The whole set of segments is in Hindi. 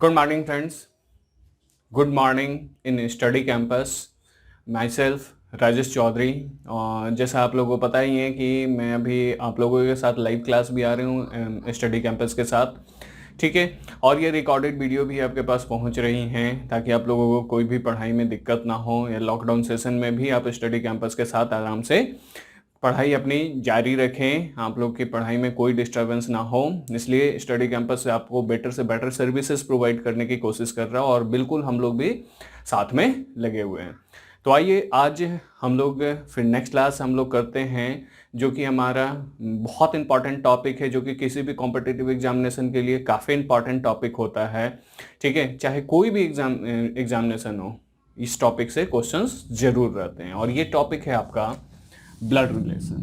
Good morning, friends. Good morning in study campus. Myself Rajesh Chaudhary. और जैसा आप लोगों को पता ही है कि मैं अभी आप लोगों के साथ लाइव क्लास भी आ रही हूँ स्टडी कैंपस के साथ, ठीक है। और ये रिकॉर्डेड वीडियो भी आपके पास पहुँच रही हैं ताकि आप लोगों को कोई भी पढ़ाई में दिक्कत ना हो, या लॉकडाउन सेशन में भी आप स्टडी कैंपस के साथ आराम से पढ़ाई अपनी जारी रखें, आप लोग की पढ़ाई में कोई डिस्टरबेंस ना हो। इसलिए स्टडी कैंपस से आपको बेटर से बेटर सर्विसेज प्रोवाइड करने की कोशिश कर रहा हूँ और बिल्कुल हम लोग भी साथ में लगे हुए हैं। तो आइए आज हम लोग फिर नेक्स्ट क्लास हम लोग करते हैं, जो कि हमारा बहुत इंपॉर्टेंट टॉपिक है, जो कि किसी भी कॉम्पिटिटिव एग्जामिनेशन के लिए काफ़ी इंपॉर्टेंट टॉपिक होता है, ठीक है। चाहे कोई भी एग्जामिनेशन हो, इस टॉपिक से क्वेश्चंस जरूर रहते हैं। और ये टॉपिक है आपका ब्लड रिलेशन।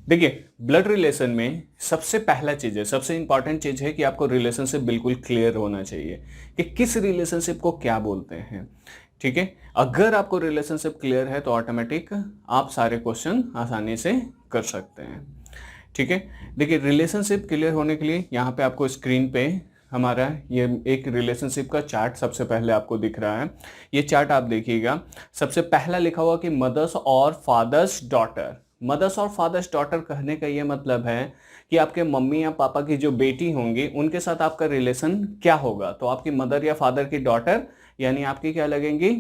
देखिए, ब्लड रिलेशन में सबसे पहला चीज है, सबसे इंपॉर्टेंट चीज है कि आपको रिलेशनशिप बिल्कुल क्लियर होना चाहिए कि किस रिलेशनशिप को क्या बोलते हैं, ठीक है। अगर आपको रिलेशनशिप क्लियर है तो ऑटोमेटिक आप सारे क्वेश्चन आसानी से कर सकते हैं, ठीक है। देखिए, रिलेशनशिप क्लियर होने के लिए यहाँ पे आपको स्क्रीन पे हमारा ये एक रिलेशनशिप का चार्ट सबसे पहले आपको दिख रहा है। ये चार्ट आप देखिएगा, सबसे पहला लिखा हुआ कि मदर्स और फादर्स डॉटर। मदर्स और फादर्स डॉटर कहने का ये मतलब है कि आपके मम्मी या पापा की जो बेटी होंगी उनके साथ आपका रिलेशन क्या होगा। तो आपकी मदर या फादर की डॉटर यानी आपकी क्या लगेंगी,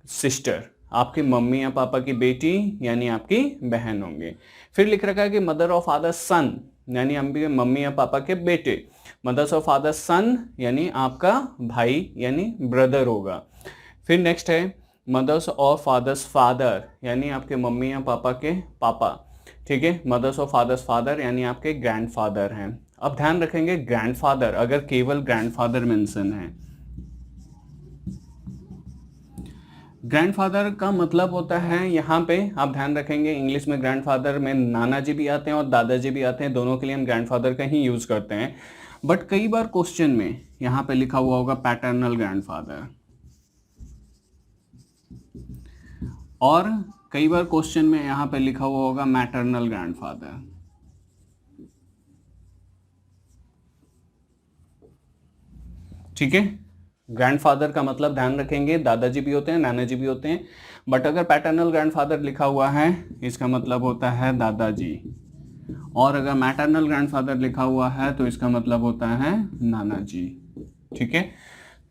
सिस्टर। आपकी मम्मी या पापा की बेटी यानी आपकी बहन होंगी। फिर लिख रखा है कि मदर और फादर सन यानी आपके मम्मी या पापा के बेटे। मदर्स और फादर सन यानी आपका भाई यानी ब्रदर होगा। फिर नेक्स्ट है मदर्स और फादर्स फादर यानी आपके मम्मी या पापा के पापा, ठीक है। मदर्स और फादर्स फादर यानी आपके ग्रैंडफादर हैं। अब ध्यान रखेंगे ग्रैंडफादर अगर केवल ग्रैंडफादर मेंशन है, ग्रैंडफादर का मतलब होता है यहाँ पे आप ध्यान रखेंगे इंग्लिश में ग्रैंडफादर में नाना जी भी आते हैं और दादाजी भी आते हैं, दोनों के लिए हम ग्रैंडफादर का ही यूज करते हैं। बट कई बार क्वेश्चन में यहाँ पे लिखा हुआ होगा पैटर्नल ग्रैंडफादर, और कई बार क्वेश्चन में यहाँ पे लिखा हुआ होगा मैटरनल ग्रैंडफादर, ठीक है। ग्रैंडफादर का मतलब ध्यान रखेंगे दादाजी भी होते हैं, नाना जी भी होते हैं। बट अगर पैटर्नल ग्रैंडफादर लिखा हुआ है इसका मतलब होता है दादाजी, और अगर मैटरनल ग्रैंडफादर लिखा हुआ है तो इसका मतलब होता है नाना जी, ठीक है।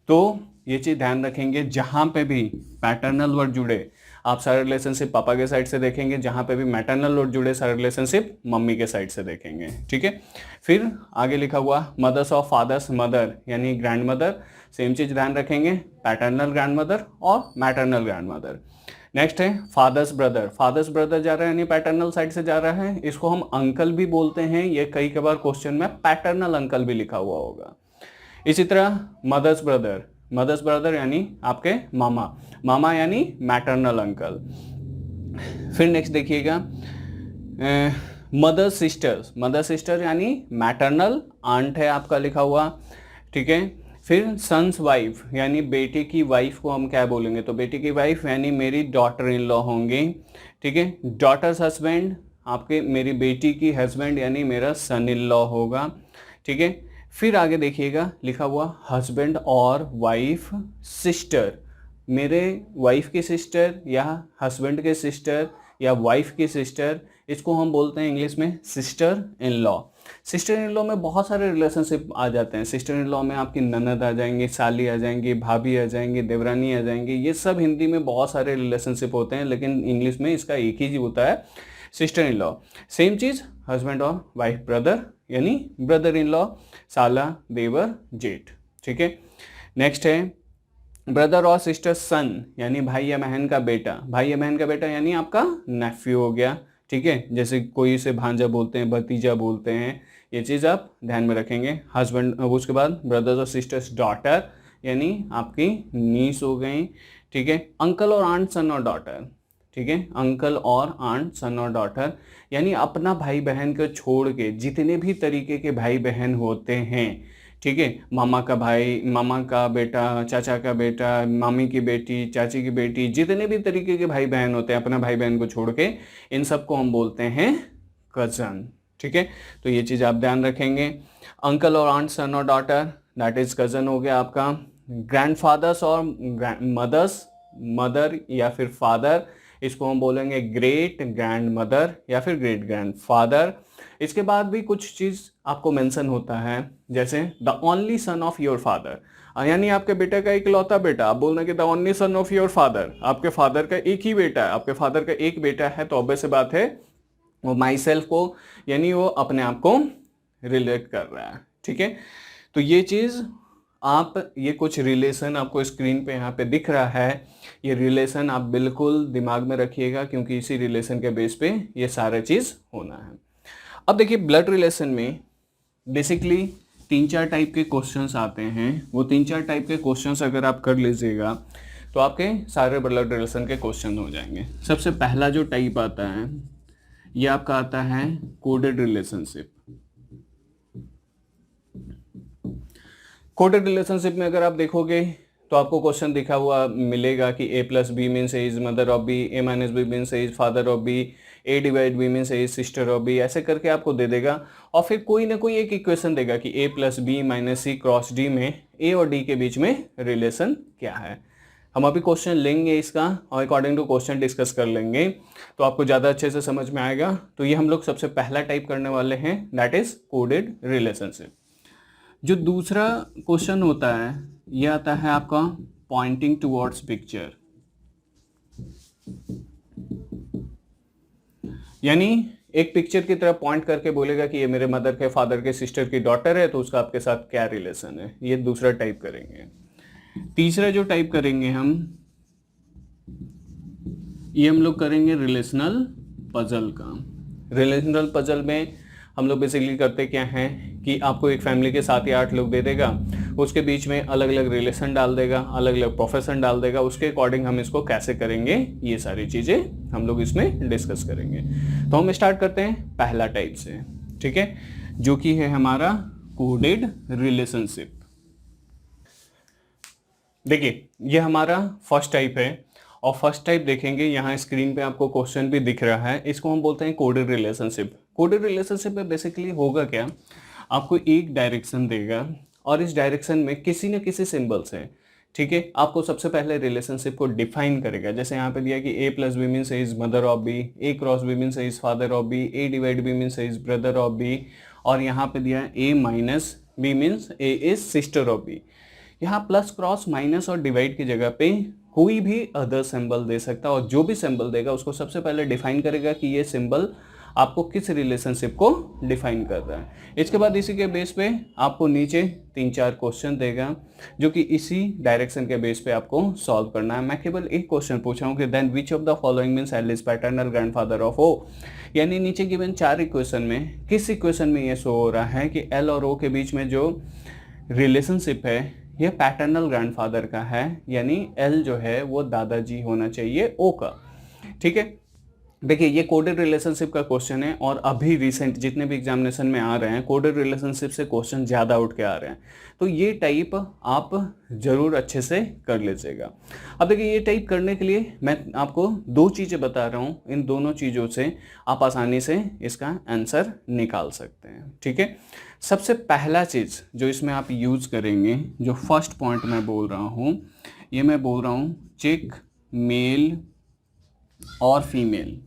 तो ये चीज ध्यान रखेंगे, जहां पे भी पैटर्नल वर्ड जुड़े आप सारे रिलेशनशिप पापा के साइड से देखेंगे, जहां पे भी मैटरनल वर्ड जुड़े सारे रिलेशनशिप मम्मी के साइड से देखेंगे, ठीक है। फिर आगे लिखा हुआ मदर्स ऑफ फादर्स मदर यानी ग्रैंड मदर, सेम चीज ध्यान रखेंगे, पैटर्नल ग्रैंड मदर और मैटरनल ग्रैंड मदर। नेक्स्ट है फादर्स ब्रदर, फादर्स ब्रदर जा रहा है यानी पैटर्नल साइड से जा रहा है, इसको हम अंकल भी बोलते हैं। ये कई बार क्वेश्चन में पैटर्नल अंकल भी लिखा हुआ होगा। इसी तरह मदर्स ब्रदर, मदर्स ब्रदर यानी आपके मामा, मामा यानी मैटरनल अंकल। फिर नेक्स्ट देखिएगा मदर सिस्टर्स, मदर सिस्टर यानी मैटरनल आंट है आपका लिखा हुआ, ठीक है। फिर सन्स वाइफ यानी बेटे की वाइफ को हम क्या बोलेंगे, तो बेटे की वाइफ यानी मेरी डॉटर इन लॉ होंगी, ठीक है। डॉटर्स हस्बैंड आपके मेरी बेटी की हस्बैंड यानी मेरा सन इन लॉ होगा, ठीक है। फिर आगे देखिएगा लिखा हुआ हस्बैंड और वाइफ सिस्टर, मेरे वाइफ की सिस्टर या हस्बैंड के सिस्टर या वाइफ की सिस्टर, इसको हम बोलते हैं इंग्लिश में sister in law. Sister in law में बहुत सारे रिलेशनशिप आ जाते हैं। सिस्टर इन लॉ में आपकी ननद आ जाएंगी, साली आ जाएंगी, भाभी आ जाएंगी, देवरानी आ जाएंगी, ये सब हिंदी में बहुत सारे रिलेशनशिप होते हैं, लेकिन इंग्लिश में इसका एक ही होता है सिस्टर इन लॉ। सेम चीज हस्बैंड और वाइफ ब्रदर यानी ब्रदर इन लॉ, साला देवर जेठ, ठीक है। नेक्स्ट है ब्रदर और सिस्टर सन यानी भाई या बहन का बेटा, भाई या बहन का बेटा यानी आपका नेफ्यू हो गया, ठीक है। जैसे कोई से भांजा बोलते हैं, भतीजा बोलते हैं, ये चीज़ आप ध्यान में रखेंगे। हस्बैंड, उसके बाद ब्रदर्स और सिस्टर्स डॉटर यानी आपकी नीस हो गई, ठीक है। अंकल और आंट सन और डॉटर, ठीक है। अंकल और आंट सन और डॉटर यानी अपना भाई बहन को छोड़ के जितने भी तरीके के भाई बहन होते हैं, ठीक है। मामा का भाई, मामा का बेटा, चाचा का बेटा, मामी की बेटी, चाची की बेटी, जितने भी तरीके के भाई बहन होते हैं अपना भाई बहन को छोड़ के, इन सबको हम बोलते हैं कजन, ठीक है। तो ये चीज़ आप ध्यान रखेंगे। अंकल और आंट, सन और डॉटर, दैट इज कजन हो गया आपका। ग्रैंडफादर्स और मदर्स, मदर या फिर फादर, इसको हम बोलेंगे ग्रेट ग्रैंड मदर या फिर ग्रेट ग्रैंड फादर। इसके बाद भी कुछ चीज़ आपको मेंशन होता है, जैसे the only son of your father, यानी आपके बेटे का इकलौता बेटा। आप बोल रहे हैं कि the only son of your father, आपके फादर का एक ही बेटा है, आपके फादर का एक बेटा है, तो ऑब्वियस सी बात है वो माई सेल्फ को, यानी वो अपने आप को रिलेट कर रहा है, ठीक है। तो ये चीज़ आप, ये कुछ रिलेशन आपको स्क्रीन पे यहाँ पे दिख रहा है, ये रिलेशन आप बिल्कुल दिमाग में रखिएगा, क्योंकि इसी रिलेशन के बेस पे ये सारा चीज़ होना है। अब देखिए ब्लड रिलेशन में बेसिकली 3-4 टाइप के क्वेश्चंस आते हैं। वो 3-4 टाइप के क्वेश्चंस अगर आप कर लीजिएगा तो आपके सारे ब्लड रिलेशन के क्वेश्चन हो जाएंगे। सबसे पहला जो टाइप आता है ये आपका आता है कोडेड रिलेशनशिप। कोडेड रिलेशनशिप में अगर आप देखोगे तो आपको क्वेश्चन दिखा हुआ मिलेगा कि a plus B means A is mother of B, a minus B means A is father of B, a divide B means A is sister of B, ऐसे करके आपको दे देगा। और फिर कोई ना कोई एक इक्वेशन देगा कि a plus B minus C cross D में a और d के बीच में रिलेशन क्या है। हम अभी क्वेश्चन लेंगे इसका और अकॉर्डिंग टू क्वेश्चन डिस्कस कर लेंगे, तो आपको ज़्यादा अच्छे से समझ में आएगा। तो ये हम लोग सबसे पहला टाइप करने वाले हैं, दैट इज कोडेड रिलेशनशिप। जो दूसरा क्वेश्चन होता है ये आता है आपका पॉइंटिंग टुवर्ड्स पिक्चर, यानी एक पिक्चर की तरफ पॉइंट करके बोलेगा कि ये मेरे मदर के फादर के सिस्टर की डॉटर है, तो उसका आपके साथ क्या रिलेशन है। ये दूसरा टाइप करेंगे। तीसरा जो टाइप करेंगे ये हम लोग करेंगे रिलेशनल पजल का। रिलेशनल पजल में हम लोग बेसिकली करते क्या हैं कि आपको एक फैमिली के 7 या 8 लोग दे देगा, उसके बीच में अलग अलग रिलेशन डाल देगा, अलग अलग प्रोफेशन डाल देगा, उसके अकॉर्डिंग हम इसको कैसे करेंगे ये सारी चीज़ें हम लोग इसमें डिस्कस करेंगे। तो हम स्टार्ट करते हैं पहला टाइप से, ठीक है, जो कि है हमारा कोडेड रिलेशनशिप। देखिए ये हमारा फर्स्ट टाइप है, और फर्स्ट टाइप देखेंगे यहाँ स्क्रीन पे आपको क्वेश्चन भी दिख रहा है, इसको हम बोलते हैं कोडेड रिलेशनशिप। कोडेड रिलेशनशिप में बेसिकली होगा क्या, आपको एक डायरेक्शन देगा और इस डायरेक्शन में किसी न किसी सिंबल से, ठीक है, आपको सबसे पहले रिलेशनशिप को डिफाइन करेगा। जैसे यहाँ पे दिया कि a plus B means A is mother of B, a cross B means A is father of B, a divide B means A is brother of B, और यहाँ पे दिया a minus B means A is sister of B. यहाँ प्लस क्रॉस माइनस और डिवाइड की जगह पे कोई भी अदर सिंबल दे सकता है, और जो भी सिंबल देगा उसको सबसे पहले डिफाइन करेगा कि ये सिंबल आपको किस रिलेशनशिप को डिफाइन कर रहा है। इसके बाद इसी के बेस पे आपको नीचे 3-4 क्वेश्चन देगा, जो कि इसी डायरेक्शन के बेस पे आपको सॉल्व करना है। मैं केवल एक क्वेश्चन पूछा हूँ कि then which of the following means L is paternal grandfather of O, यानी नीचे गिवन 4 इक्वेशन में किस इक्वेशन में ये शो हो रहा है कि एल और ओ के बीच में जो रिलेशनशिप है यह पैटर्नल ग्रैंडफादर का है, यानी एल जो है वो दादाजी होना चाहिए ओ का, ठीक है। देखिए ये कोडेड रिलेशनशिप का क्वेश्चन है, और अभी रिसेंट जितने भी एग्जामिनेशन में आ रहे हैं कोडेड रिलेशनशिप से क्वेश्चन ज़्यादा उठ के आ रहे हैं, तो ये टाइप आप ज़रूर अच्छे से कर लीजिएगा। अब देखिए ये टाइप करने के लिए मैं आपको 2 चीज़ें बता रहा हूँ, इन दोनों चीज़ों से आप आसानी से इसका आंसर निकाल सकते हैं, ठीक है। सबसे पहला चीज़ जो इसमें आप यूज़ करेंगे, जो फर्स्ट पॉइंट मैं बोल रहा हूँ, ये मैं बोल रहा हूँ चेक मेल और फीमेल।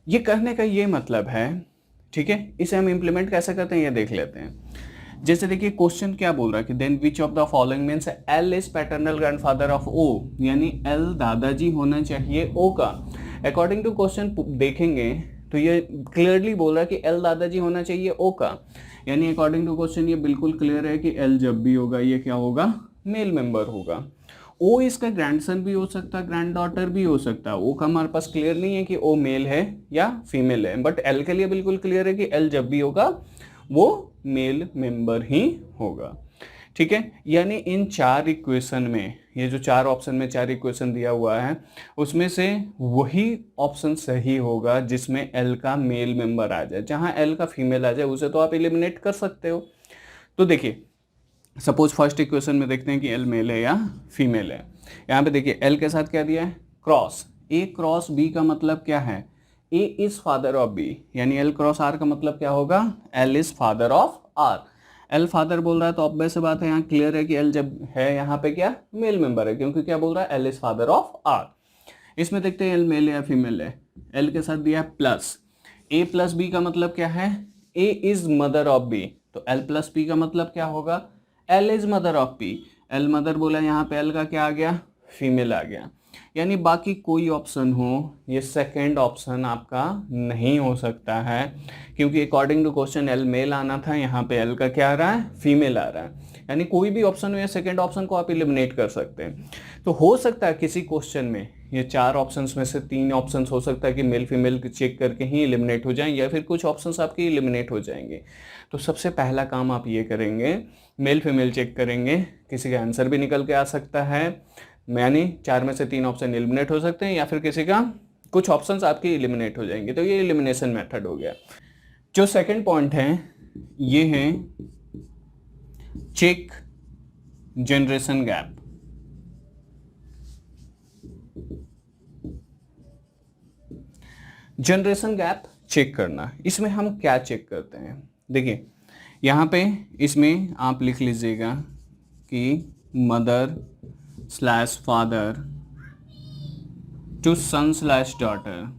ये करने का ये मतलब है, ठीक है, इसे हम इम्प्लीमेंट कैसे करते हैं ये देख लेते हैं। जैसे देखिए क्वेश्चन क्या बोल रहा है कि then which of the following means L is paternal grandfather of O, यानी एल दादाजी होना चाहिए ओ का। अकॉर्डिंग टू क्वेश्चन देखेंगे तो ये क्लियरली बोल रहा है कि एल दादाजी होना चाहिए ओ का, यानी अकॉर्डिंग टू क्वेश्चन ये बिल्कुल क्लियर है कि एल जब भी होगा ये क्या होगा, मेल मेंबर होगा। ओ इसका ग्रैंडसन भी हो सकता है, ग्रैंड डॉटर भी हो सकता है। ओ का हमारे पास क्लियर नहीं है कि ओ मेल है या फीमेल है, बट एल के लिए बिल्कुल क्लियर है कि एल जब भी होगा वो मेल मेंबर ही होगा, ठीक है। यानी इन 4 इक्वेशन में, ये जो 4 ऑप्शन में 4 इक्वेशन दिया हुआ है, उसमें से वही ऑप्शन सही होगा जिसमें एल का मेल मेंबर आ जाए। जहां एल का फीमेल आ जाए उसे तो आप एलिमिनेट कर सकते हो। तो देखिए सपोज फर्स्ट इक्वेशन में देखते हैं कि एल मेल है या फीमेल है। यहाँ पे देखिए एल के साथ क्या दिया है, क्रॉस। ए क्रॉस बी का मतलब क्या है, A is father of B, यानी एल क्रॉस आर का मतलब क्या होगा, L is father of R. L father बोल रहा है तो ऑब्वियस सी बात है, यहाँ क्लियर है कि एल जब है यहाँ पे क्या मेल मेंबर है, क्योंकि क्या बोल रहा है L is father of R. इसमें देखते हैं एल मेल है या फीमेल है। एल के साथ दिया है प्लस, ए प्लस बी का मतलब क्या है, A is mother of B, तो एल प्लस बी का मतलब क्या होगा, L is mother of B. L mother बोला, यहाँ पे एल का क्या आ गया, फीमेल आ गया। यानी बाकी कोई ऑप्शन हो, ये सेकंड ऑप्शन आपका नहीं हो सकता है, क्योंकि according to question L male आना था, यहाँ पे एल का क्या आ रहा है, फीमेल आ रहा है। यानी कोई भी ऑप्शन हो या सेकंड ऑप्शन को आप एलिमिनेट कर सकते हैं। तो हो सकता है किसी क्वेश्चन में ये 4 ऑप्शंस में से 3 ऑप्शंस हो सकता है कि मेल फीमेल चेक करके ही एलिमिनेट हो जाएं, या फिर कुछ ऑप्शंस आपके एलिमिनेट हो जाएंगे। तो सबसे पहला काम आप ये करेंगे, मेल फीमेल चेक करेंगे, किसी का आंसर भी निकल के आ सकता है, यानी 4 में से 3 ऑप्शन एलिमिनेट हो सकते हैं, या फिर किसी का कुछ ऑप्शंस आपके एलिमिनेट हो जाएंगे। तो ये एलिमिनेशन मेथड हो गया। जो सेकंड पॉइंट है ये है check generation gap. Generation gap check करना, इसमें हम क्या चेक करते हैं, देखिए यहाँ पे इसमें आप लिख लीजिएगा कि mother slash father to son slash daughter,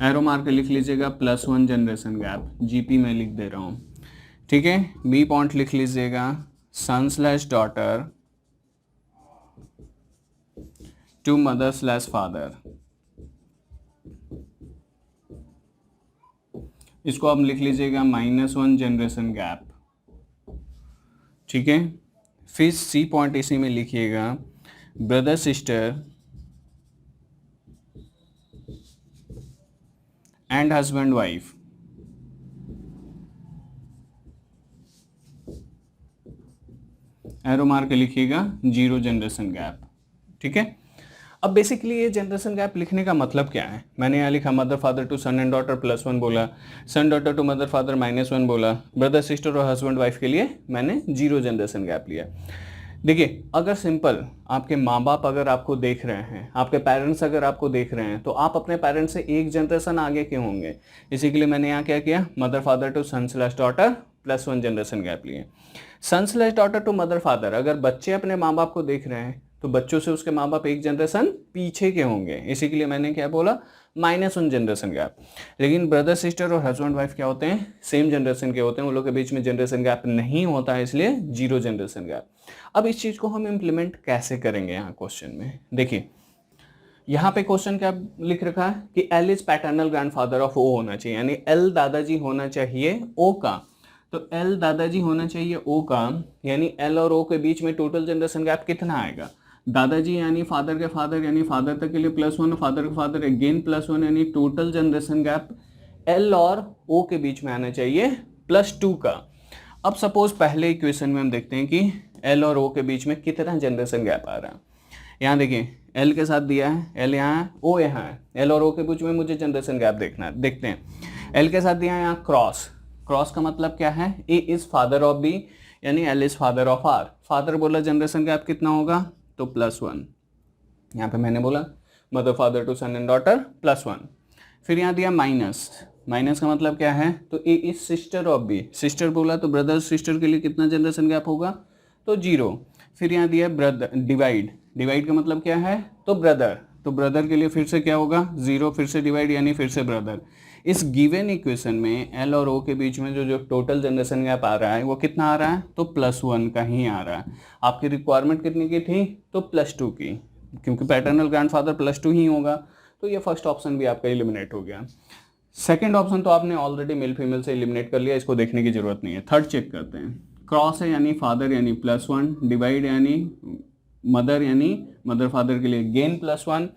arrow mark लिख लीजिएगा +1 जनरेशन गैप, जीपी में लिख दे रहा हूँ, ठीक है। बी पॉइंट लिख लीजिएगा son slash daughter to mother slash father, इसको आप लिख लीजिएगा -1 जनरेशन गैप, ठीक है। फिर सी पॉइंट इसी में लिखिएगा brother sister and husband wife, arrow mark लिखिएगा 0 जनरेशन गैप, ठीक है। अब बेसिकली ये जनरेशन गैप लिखने का मतलब क्या है, मैंने यहाँ लिखा mother father to son and daughter +1 बोला, son daughter to mother father -1 बोला, ब्रदर सिस्टर और हस्बैंड वाइफ के लिए मैंने 0 जनरेशन गैप लिया। देखिए अगर सिंपल आपके माँ बाप अगर आपको देख रहे हैं, आपके पेरेंट्स अगर आपको देख रहे हैं, तो आप अपने पेरेंट्स से 1 जनरेशन आगे क्यों होंगे, इसी के लिए मैंने यहाँ क्या किया, mother father to son slash daughter +1 generation gap लिए। Son slash daughter to mother father, अगर बच्चे अपने माँ बाप को देख रहे हैं तो बच्चों से उसके माँ बाप 1 जनरेशन पीछे के होंगे, इसी के लिए मैंने क्या बोला -1 जनरेशन गैप। लेकिन ब्रदर सिस्टर और हस्बैंड वाइफ क्या होते हैं, सेम जनरेशन के होते हैं, उन लोग के बीच में जनरेशन गैप नहीं होता है, इसलिए 0 जनरेशन गैप। अब इस चीज़ को हम इम्प्लीमेंट कैसे करेंगे यहाँ क्वेश्चन में, देखिए यहाँ पे क्वेश्चन क्या लिख रखा है कि L is paternal grandfather of O होना चाहिए, यानी एल दादाजी होना चाहिए ओ का। तो एल दादाजी होना चाहिए ओ का, यानी एल और ओ के बीच में टोटल जनरेशन गैप कितना आएगा, दादाजी यानी फादर के फादर, यानी फादर तक के लिए +1, फादर के फादर अगेन +1, यानी टोटल जनरेशन गैप एल और ओ के बीच में आना चाहिए +2 का। अब सपोज पहले इक्वेशन में हम देखते हैं कि एल और ओ के बीच में कितना जनरेशन गैप आ रहा है। यहाँ देखिए एल के साथ दिया है, एल यहाँ है, ओ यहाँ है, एल और ओ के बीच में मुझे जनरेशन गैप देखना है, देखते हैं। एल के साथ दिया है यहाँ क्रॉस, क्रॉस का मतलब क्या है, A is father of B, यानी L is father of R. Father बोला जनरेशन गैप कितना होगा, तो +1, यहाँ पे मैंने बोला mother father to son and daughter +1। फिर यहाँ दिया माइनस, माइनस का मतलब क्या है, तो A is sister of B, sister बोला तो ब्रदर सिस्टर के लिए कितना जनरेशन गैप होगा, तो 0। फिर यहाँ दिया ब्रदर, डिवाइड, डिवाइड का मतलब क्या है, तो ब्रदर, तो ब्रदर के लिए फिर से क्या होगा 0, फिर से डिवाइड यानी फिर से ब्रदर। इस गिवन इक्वेशन में एल और ओ के बीच में जो टोटल जनरेशन गैप आ रहा है वो कितना आ रहा है, तो +1 का ही आ रहा है। आपकी रिक्वायरमेंट कितनी की थी, तो +2 की, क्योंकि पैटर्नल ग्रैंडफादर +2 ही होगा, तो ये फर्स्ट ऑप्शन भी आपका एलिमिनेट हो गया। सेकंड ऑप्शन तो आपने ऑलरेडी मेल फीमेल से एलिमिनेट कर लिया, इसको देखने की जरूरत नहीं है। थर्ड चेक करते हैं, क्रॉस है यानी फादर यानी +1, डिवाइड यानी मदर यानी मदर फादर के लिए गेन +1,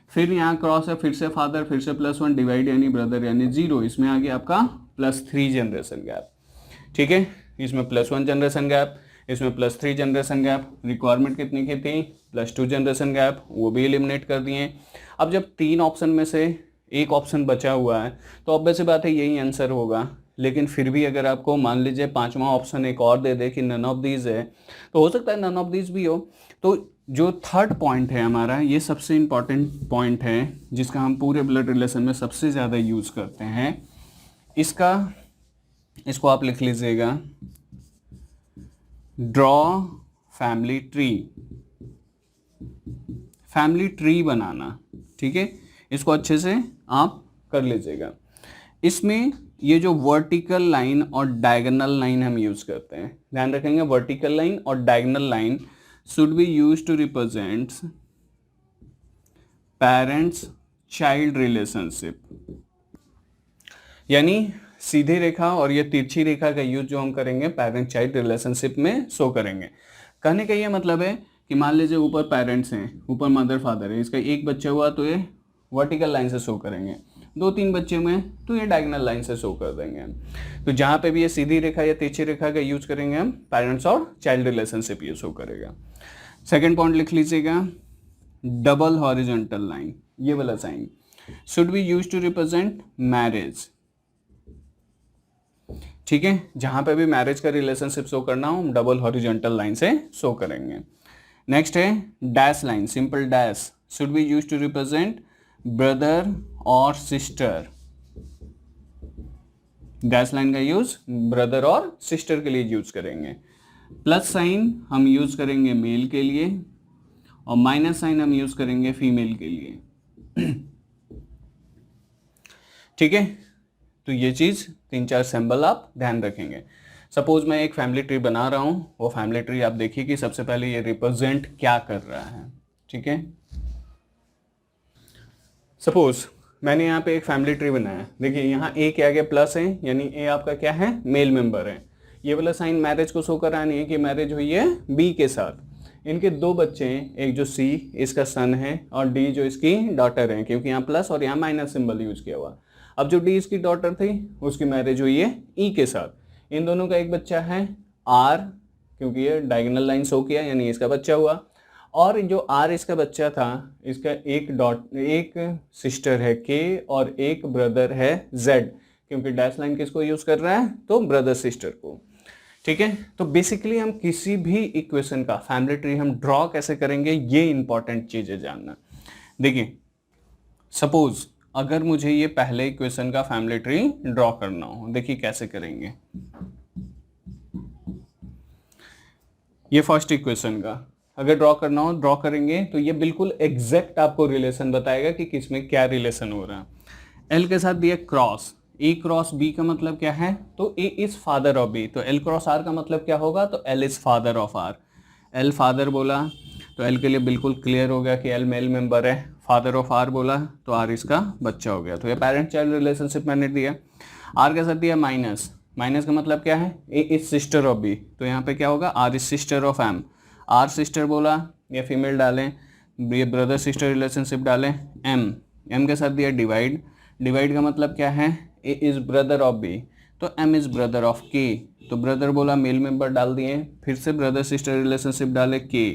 फिर यहाँ क्रॉस है फिर से फादर फिर से +1, डिवाइड यानी ब्रदर यानी 0, इसमें आ गया आपका +3 जनरेशन गैप, ठीक है। इसमें +1 जनरेशन गैप, इसमें +3 जनरेशन गैप। रिक्वायरमेंट कितनी की थी, +2 जनरेशन गैप, वो भी एलिमिनेट कर दिए। अब जब 3 ऑप्शन में से एक ऑप्शन बचा हुआ है तो ऑब्वियस सी बात है यही आंसर होगा। लेकिन फिर भी अगर आपको मान लीजिए 5वां ऑप्शन एक और दे दे कि नन ऑफ दीज है, तो हो सकता है नन ऑफ दीज भी हो, तो जो थर्ड पॉइंट है हमारा, ये सबसे इम्पॉर्टेंट पॉइंट है जिसका हम पूरे ब्लड रिलेशन में सबसे ज़्यादा यूज़ करते हैं। इसको आप लिख लीजिएगा, draw family tree. Family tree बनाना, ठीक है, इसको अच्छे से आप कर लीजिएगा। इसमें ये जो वर्टिकल लाइन और डायगोनल लाइन हम यूज़ करते हैं, ध्यान रखेंगे, वर्टिकल लाइन और diagonal line should be used to represent parents child relationship। यानी सीधी रेखा और ये तिरछी रेखा का यूज जो हम करेंगे पेरेंट चाइल्ड रिलेशनशिप में शो करेंगे। कहने का ये मतलब है कि मान लीजिए ऊपर पेरेंट्स हैं, ऊपर मदर फादर है, इसका एक बच्चा हुआ तो ये वर्टिकल लाइन से शो करेंगे, 2-3 बच्चे में तो ये डायगोनल लाइन से शो कर देंगे। तो जहाँ पे भी ये सीधी रेखा या तिरछी रेखा का यूज करेंगे हम, पेरेंट्स और चाइल्ड रिलेशनशिप ये शो करेगा। सेकेंड पॉइंट लिख लीजिएगा, डबल हॉरिजॉन्टल लाइन, ये वाला sign should be use to represent marriage, ठीक है, जहाँ पे भी मैरिज का रिलेशनशिप शो करना हो हम डबल हॉरिजॉन्टल लाइन से शो करेंगे। नेक्स्ट है dash line, simple dash should be use to represent brother और सिस्टर। डैश लाइन का यूज ब्रदर और सिस्टर के लिए यूज करेंगे। प्लस साइन हम यूज करेंगे मेल के लिए और माइनस साइन हम यूज करेंगे फीमेल के लिए। ठीक है, तो ये चीज 3-4 सिंबल आप ध्यान रखेंगे। सपोज मैं एक फैमिली ट्री बना रहा हूं, वो फैमिली ट्री आप देखिए कि सबसे पहले ये रिप्रेजेंट क्या कर रहा है। ठीक है, सपोज मैंने यहाँ पे एक फैमिली ट्री बनाया, देखिए यहाँ ए के आगे प्लस है, यानी ए आपका क्या है, मेल मेंबर है। ये वाला साइन मैरिज को शो कर रहा है कि मैरिज हुई है बी के साथ। इनके 2 बच्चे हैं, एक जो सी इसका सन है और डी जो इसकी डॉटर है, क्योंकि यहाँ प्लस और यहाँ माइनस सिंबल यूज किया हुआ। अब जो डी इसकी डॉटर थी उसकी मैरिज हुई है ई के साथ। इन दोनों का एक बच्चा है आर, क्योंकि ये डायगोनल लाइन शो किया यानी इसका बच्चा हुआ। और जो आर इसका बच्चा था, इसका एक सिस्टर है के और एक ब्रदर है जेड, क्योंकि डैश लाइन किसको यूज कर रहा है, तो ब्रदर सिस्टर को। ठीक है, तो बेसिकली हम किसी भी इक्वेशन का फैमिली ट्री हम ड्रॉ कैसे करेंगे, ये इंपॉर्टेंट चीज है जानना। देखिए सपोज अगर मुझे ये पहले इक्वेशन का फैमिली ट्री ड्रॉ करना हो, देखिए कैसे करेंगे। ये फर्स्ट इक्वेशन का अगर ड्रॉ करना हो, ड्रॉ करेंगे तो ये बिल्कुल एग्जैक्ट आपको रिलेशन बताएगा कि किसमें क्या रिलेशन हो रहा है। एल के साथ दिया क्रॉस, ए क्रॉस बी का मतलब क्या है, तो A is father of B, तो एल क्रॉस आर का मतलब क्या होगा, तो L is father of R. L father बोला तो एल के लिए बिल्कुल क्लियर हो गया कि एल मेल मेंबर है। फादर ऑफ आर बोला तो आर इसका बच्चा हो गया, तो ये पेरेंट चाइल्ड रिलेशनशिप मैंने दिया। आर के साथ दिया माइनस, माइनस का मतलब क्या है, A is sister of B, तो यहाँ पे क्या होगा, R is sister of M. R sister बोला या फीमेल डालें, ये ब्रदर सिस्टर रिलेशनशिप डालें। एम के साथ दिया डिवाइड, डिवाइड का मतलब क्या है, A is brother of B, तो M is brother of K, तो ब्रदर बोला मेल मेंबर डाल दिए, फिर से ब्रदर सिस्टर रिलेशनशिप डाले के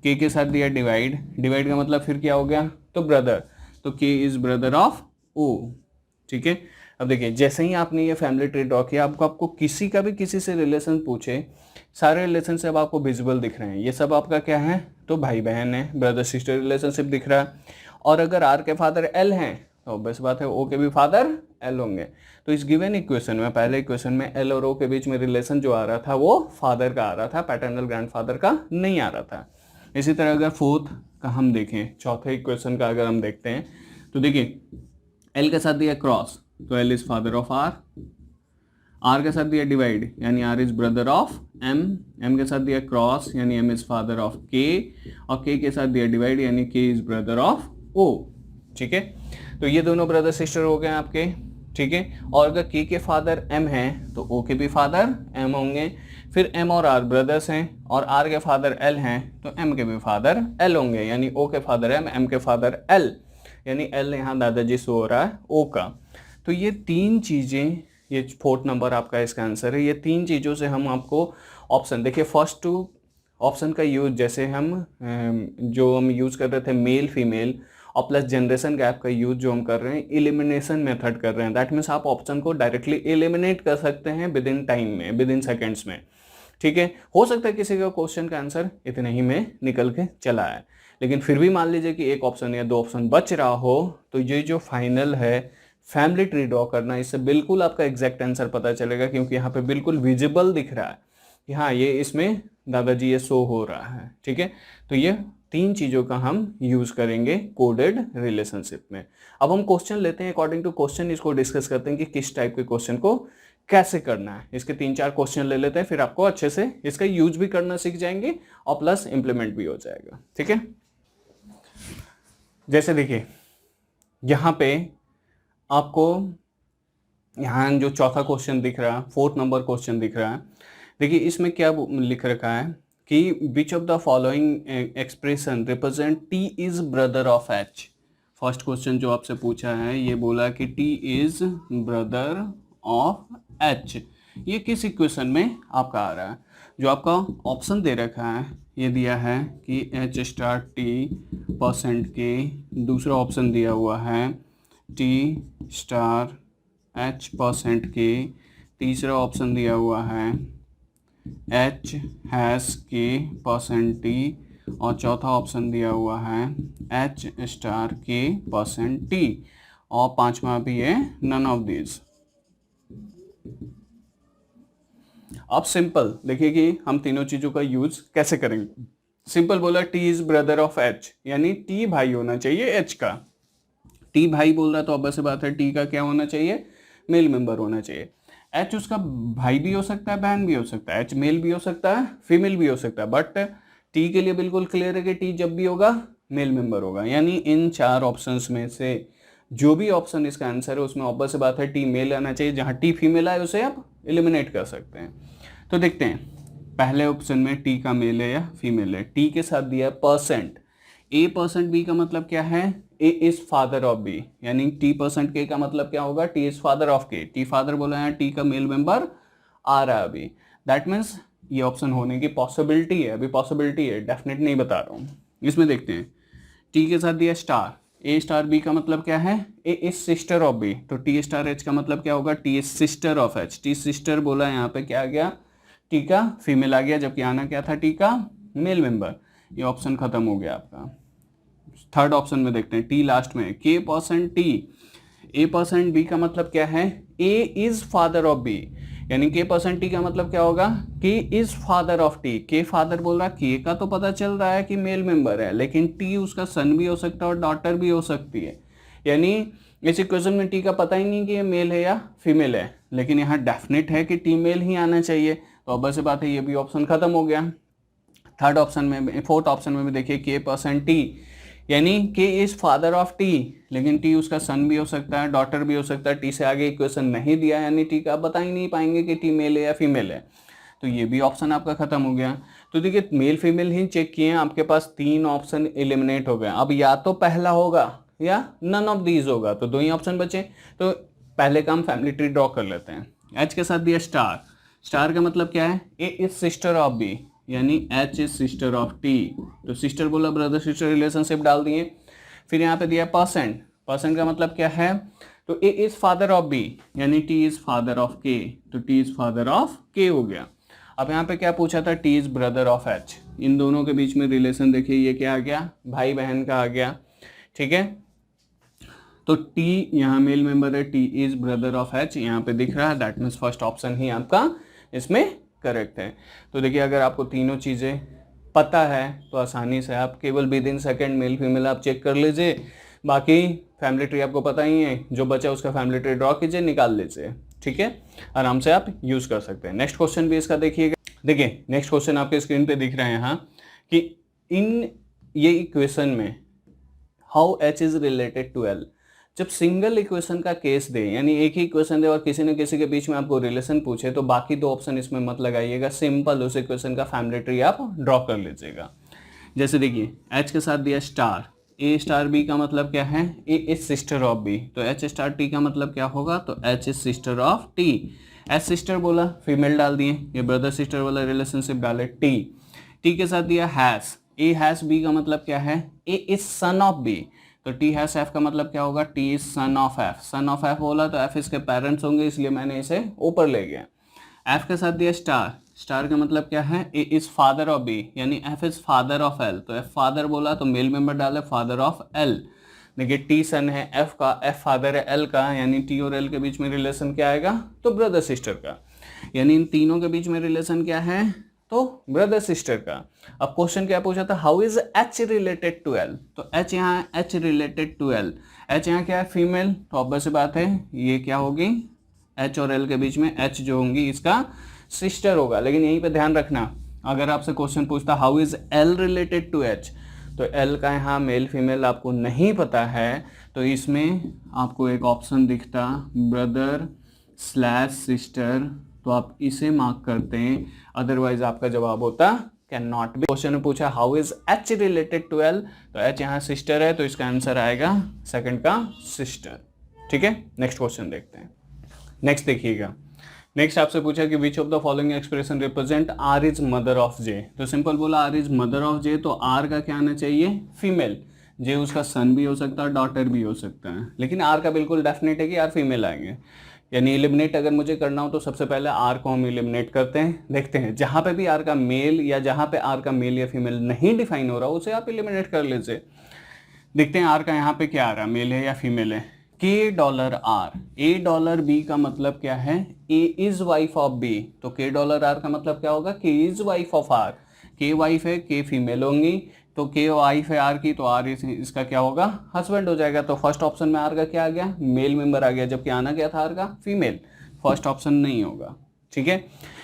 के साथ दिया डिवाइड, डिवाइड का मतलब फिर क्या हो गया, तो ब्रदर, तो के इज ब्रदर ऑफ ओ। ठीक है, अब देखिए जैसे ही आपने ये फैमिली ट्री ड्रॉ किया, आपको किसी का भी किसी से रिलेशन पूछे, सारे रिलेशन से अब आपको विजिबल दिख रहे हैं, ये सब आपका क्या है, तो भाई बहन है, ब्रदर सिस्टर रिलेशनशिप दिख रहा है। और अगर आर के फादर एल हैं तो बस बात है ओ के भी फादर एल होंगे। तो इस गिवन इक्वेशन में, पहले इक्वेशन में एल और ओ के बीच में रिलेशन जो आ रहा था वो फादर का आ रहा था, पैटर्नल ग्रैंडफादर का नहीं आ रहा था। इसी तरह अगर फोर्थ का हम देखें, चौथे इक्वेशन का अगर हम देखते हैं, तो देखिए एल के साथ दिया क्रॉस, तो L is father of R. R के साथ दिया डिवाइड यानी R is brother of M. M के साथ दिया क्रॉस यानी एम इज फादर ऑफ के, और के साथ दिया डिवाइड यानी के इज ब्रदर ऑफ ओ। ठीक है, तो ये दोनों ब्रदर सिस्टर हो गए आपके। ठीक है, और अगर के फादर एम हैं तो ओ के भी फादर एम होंगे। फिर एम और आर ब्रदर्स हैं और आर के फादर एल हैं तो एम के भी फादर एल होंगे, यानी ओ के फादर एम के फादर एल, यानी एल यहाँ दादाजी से हो रहा है ओ का। तो ये 3 चीज़ें, ये 4th नंबर आपका इसका आंसर है। ये 3 चीज़ों से हम आपको ऑप्शन, देखिए फर्स्ट 2 ऑप्शन का यूज, जैसे हम जो हम यूज़ कर रहे थे मेल फीमेल और प्लस जनरेशन गैप का यूज जो हम कर रहे हैं, एलिमिनेशन मेथड कर रहे हैं। दैट मीन्स आप ऑप्शन को डायरेक्टली एलिमिनेट कर सकते हैं विद इन टाइम में, विद इन सेकेंड्स में। ठीक है, हो सकता है किसी का क्वेश्चन का आंसर इतने ही में निकल के चला है, लेकिन फिर भी मान लीजिए कि एक ऑप्शन या दो ऑप्शन बच रहा हो, तो ये जो फाइनल है फैमिली ट्री ड्रॉ करना, इससे बिल्कुल आपका एग्जैक्ट आंसर पता चलेगा, क्योंकि यहाँ पे बिल्कुल विजिबल दिख रहा है कि हाँ ये इसमें दादाजी ये शो हो रहा है। ठीक है, तो ये तीन चीज़ों का हम यूज करेंगे कोडेड रिलेशनशिप में। अब हम क्वेश्चन लेते हैं, अकॉर्डिंग टू क्वेश्चन इसको डिस्कस करते हैं कि किस टाइप के क्वेश्चन को कैसे करना है। इसके 3-4 क्वेश्चन ले लेते हैं, फिर आपको अच्छे से इसका यूज भी करना सीख जाएंगे और प्लस इंप्लीमेंट भी हो जाएगा। ठीक है, जैसे देखिए यहाँ पे आपको यहाँ जो चौथा क्वेश्चन दिख रहा है, 4th नंबर क्वेश्चन दिख रहा है, देखिए इसमें क्या लिख रखा है कि which of the following expression represent T is brother of H. First question जो आपसे पूछा है ये बोला कि T is brother of H, ये किस इक्वेशन में आपका आ रहा है। जो आपका ऑप्शन दे रखा है ये दिया है कि एच स्टार टी परसेंट के, दूसरा ऑप्शन दिया हुआ है टी स्टार एच परसेंट के, तीसरा ऑप्शन दिया हुआ है एच हैश के परसेंट टी, और चौथा ऑप्शन दिया हुआ है एच स्टार के परसेंट टी, और पांचवा भी है नन ऑफ दिस। अब सिंपल देखिए कि हम तीनों चीजों का यूज कैसे करेंगे। सिंपल बोला T is brother of H, यानी टी भाई होना चाहिए एच का। टी भाई बोल रहा है तो ऑब्वियस बात है टी का क्या होना चाहिए, मेल मेंबर होना चाहिए। एच उसका भाई भी हो सकता है, बहन भी हो सकता है, एच मेल भी हो सकता है, फीमेल भी हो सकता है, बट टी के लिए बिल्कुल क्लियर है कि टी जब भी होगा मेल मेंबर होगा। यानी इन 4 ऑप्शंस में से जो भी ऑप्शन इसका आंसर है उसमें ऑब्वियस बात है टी मेल आना चाहिए। जहां टी फीमेल आए उसे आप एलिमिनेट कर सकते हैं। तो देखते हैं पहले ऑप्शन में टी का मेल है या फीमेल है। टी के साथ दिया परसेंट, ए परसेंट बी का मतलब क्या है, A is father of B, यानी टी परसेंट के का मतलब क्या होगा, टी इज फादर ऑफ के। टी फादर बोला है, टी का मेल मेंबर आ रहा है अभी, दैट मीन्स ये ऑप्शन होने की पॉसिबिलिटी है, अभी पॉसिबिलिटी है, डेफिनेट नहीं बता रहा हूँ। इसमें देखते हैं टी के साथ दिया स्टार, ए स्टार बी का मतलब क्या है, A is sister of B, तो टी स्टार एच का मतलब क्या होगा, T is sister of H. T sister बोला यहाँ पे क्या आ गया, टी का फीमेल आ गया, जबकि आना क्या था टी का मेल मेंबर। ये ऑप्शन खत्म हो गया आपका। थर्ड ऑप्शन में देखते हैं टी लास्ट में, के परसेंट टी, ए परसेंट बी का मतलब क्या है, A is father of B, यानी के परसेंट टी का मतलब क्या होगा, K is father of T. के फादर बोल रहा है, के का तो पता चल रहा है कि मेल मेंबर है, लेकिन टी उसका सन भी हो सकता है और डॉटर भी हो सकती है। यानी इस इक्वेशन में टी का पता ही नहीं कि ये मेल है या फीमेल है, लेकिन यहाँ डेफिनेट है कि टी मेल ही आना चाहिए, तो ऑब्वियस बात है ये भी ऑप्शन खत्म हो गया। थर्ड ऑप्शन में, फोर्थ ऑप्शन में भी देखिए के परसेंट टी, यानी के इज फादर ऑफ टी, लेकिन टी उसका सन भी हो सकता है, डॉटर भी हो सकता है। टी से आगे इक्वेशन नहीं दिया, यानी टी का बता ही नहीं पाएंगे कि टी मेल है या फीमेल है, तो ये भी ऑप्शन आपका खत्म हो गया। तो देखिए मेल फीमेल ही चेक किए, आपके पास 3 ऑप्शन एलिमिनेट हो गए। अब या तो पहला होगा या नन ऑफ दीज होगा, तो 2 ही ऑप्शन बचे। तो पहले का हम फैमिली ट्री ड्रॉ कर लेते हैं। एच के साथ दिया स्टार, स्टार का मतलब क्या है, A is sister of B, यानी H is sister of T, तो सिस्टर बोला ब्रदर सिस्टर रिलेशनशिप डाल दिए। फिर यहाँ पे दिया परसेंट, परसेंट का मतलब क्या है, तो A is father of B, यानी T is father of K, तो टी इज फादर ऑफ के हो गया। अब यहाँ पे क्या पूछा था, T is brother of H, इन दोनों के बीच में रिलेशन देखिए ये क्या आ गया, भाई बहन का आ गया। ठीक है, तो टी यहाँ मेल मेंबर है, T is brother of H यहाँ पे दिख रहा है, दैट मीन्स फर्स्ट ऑप्शन ही आपका इसमें करेक्ट है। तो देखिए अगर आपको तीनों चीज़ें पता है तो आसानी से आप केवल with in second male female आप चेक कर लीजिए। बाकी फैमिली ट्री आपको पता ही है, जो बचा उसका फैमिली ट्री ड्रॉ कीजिए, निकाल लीजिए। ठीक है, आराम से आप यूज़ कर सकते हैं। नेक्स्ट क्वेश्चन भी इसका देखिएगा। देखिए नेक्स्ट क्वेश्चन आपके स्क्रीन पे दिख रहे हैं यहाँ कि इन ये इक्वेशन में how H is related to L. जब सिंगल इक्वेशन का केस दे, यानी एक ही इक्वेशन दे और किसी न किसी के बीच में आपको रिलेशन पूछे, तो बाकी 2 ऑप्शन इसमें मत लगाइएगा, सिंपल उस इक्वेशन का फैमिली ट्री आप ड्रॉ कर लीजिएगा। जैसे देखिए एच के साथ दिया स्टार, ए स्टार बी का मतलब क्या है, A is sister of B, तो एच स्टार टी का मतलब क्या होगा, तो H is sister of T. H sister बोला फीमेल डाल दिए, ये ब्रदर सिस्टर वाला रिलेशनशिप डाले टी। टी के साथ दिया हैश, ए हैश बी का मतलब क्या है, A is son of B, तो टी हैश एफ का मतलब क्या होगा, T is son of F. Son of F बोला तो एफ इसके पेरेंट्स होंगे, इसलिए मैंने इसे ऊपर ले गया। एफ के साथ दिया स्टार, स्टार का मतलब क्या है, A is father of B, यानी F is father of L, तो एफ फादर बोला तो मेल मेंबर डाले फादर ऑफ एल। देखिए टी सन है एफ का, एफ फादर है एल का, यानी टी और एल के बीच में रिलेशन क्या आएगा, तो ब्रदर सिस्टर का। यानी इन तीनों के बीच में रिलेशन क्या है, तो ब्रदर सिस्टर का। अब क्वेश्चन क्या पूछा था, how is H related to L, तो एच यहाँ H related to L, H यहाँ क्या है फीमेल, तो ऑब्वियस बात है ये क्या होगी, एच और एल के बीच में एच जो होंगी इसका सिस्टर होगा। लेकिन यहीं पे ध्यान रखना, अगर आपसे क्वेश्चन पूछता how is L related to H, तो एल का यहाँ मेल फीमेल आपको नहीं पता है, तो इसमें आपको एक ऑप्शन दिखता ब्रदर स्लैश सिस्टर, तो आप इसे मार्क करते हैं, अदरवाइज आपका जवाब होता कैन नॉट बी। क्वेश्चन में पूछा how is H related to L, तो एच यहाँ सिस्टर है, तो इसका आंसर आएगा सेकंड का सिस्टर। ठीक है, नेक्स्ट क्वेश्चन देखते हैं। नेक्स्ट देखिएगा, नेक्स्ट आपसे पूछा कि which of the following expression represent R is mother of J, तो सिंपल बोला R is mother of J, तो आर का क्या आना चाहिए फीमेल, जे उसका सन भी हो सकता है डॉटर भी हो सकता है, लेकिन आर का बिल्कुल डेफिनेट है कि आर फीमेल आएंगे। यानी एलिमिनेट अगर मुझे करना हो तो सबसे पहले आर को हम एलिमिनेट करते हैं, देखते हैं जहाँ पे भी आर का मेल या जहाँ पे आर का मेल या फीमेल नहीं डिफाइन हो रहा उसे आप एलिमिनेट कर लीजिए। देखते हैं आर का यहाँ पे क्या आ रहा है, मेल है या फीमेल है, K dollar R, A dollar B का मतलब क्या है, A is wife of B, तो के डॉलर आर का मतलब क्या होगा, K is wife of R, K wife है के फीमेल होंगी, तो के वाइफ है आर की, तो आर इसका क्या होगा हस्बैंड हो जाएगा। तो फर्स्ट ऑप्शन में आर का क्या आ गया, मेल मेंबर आ गया, जबकि आना क्या था आर का फीमेल, फर्स्ट ऑप्शन नहीं होगा। ठीक है,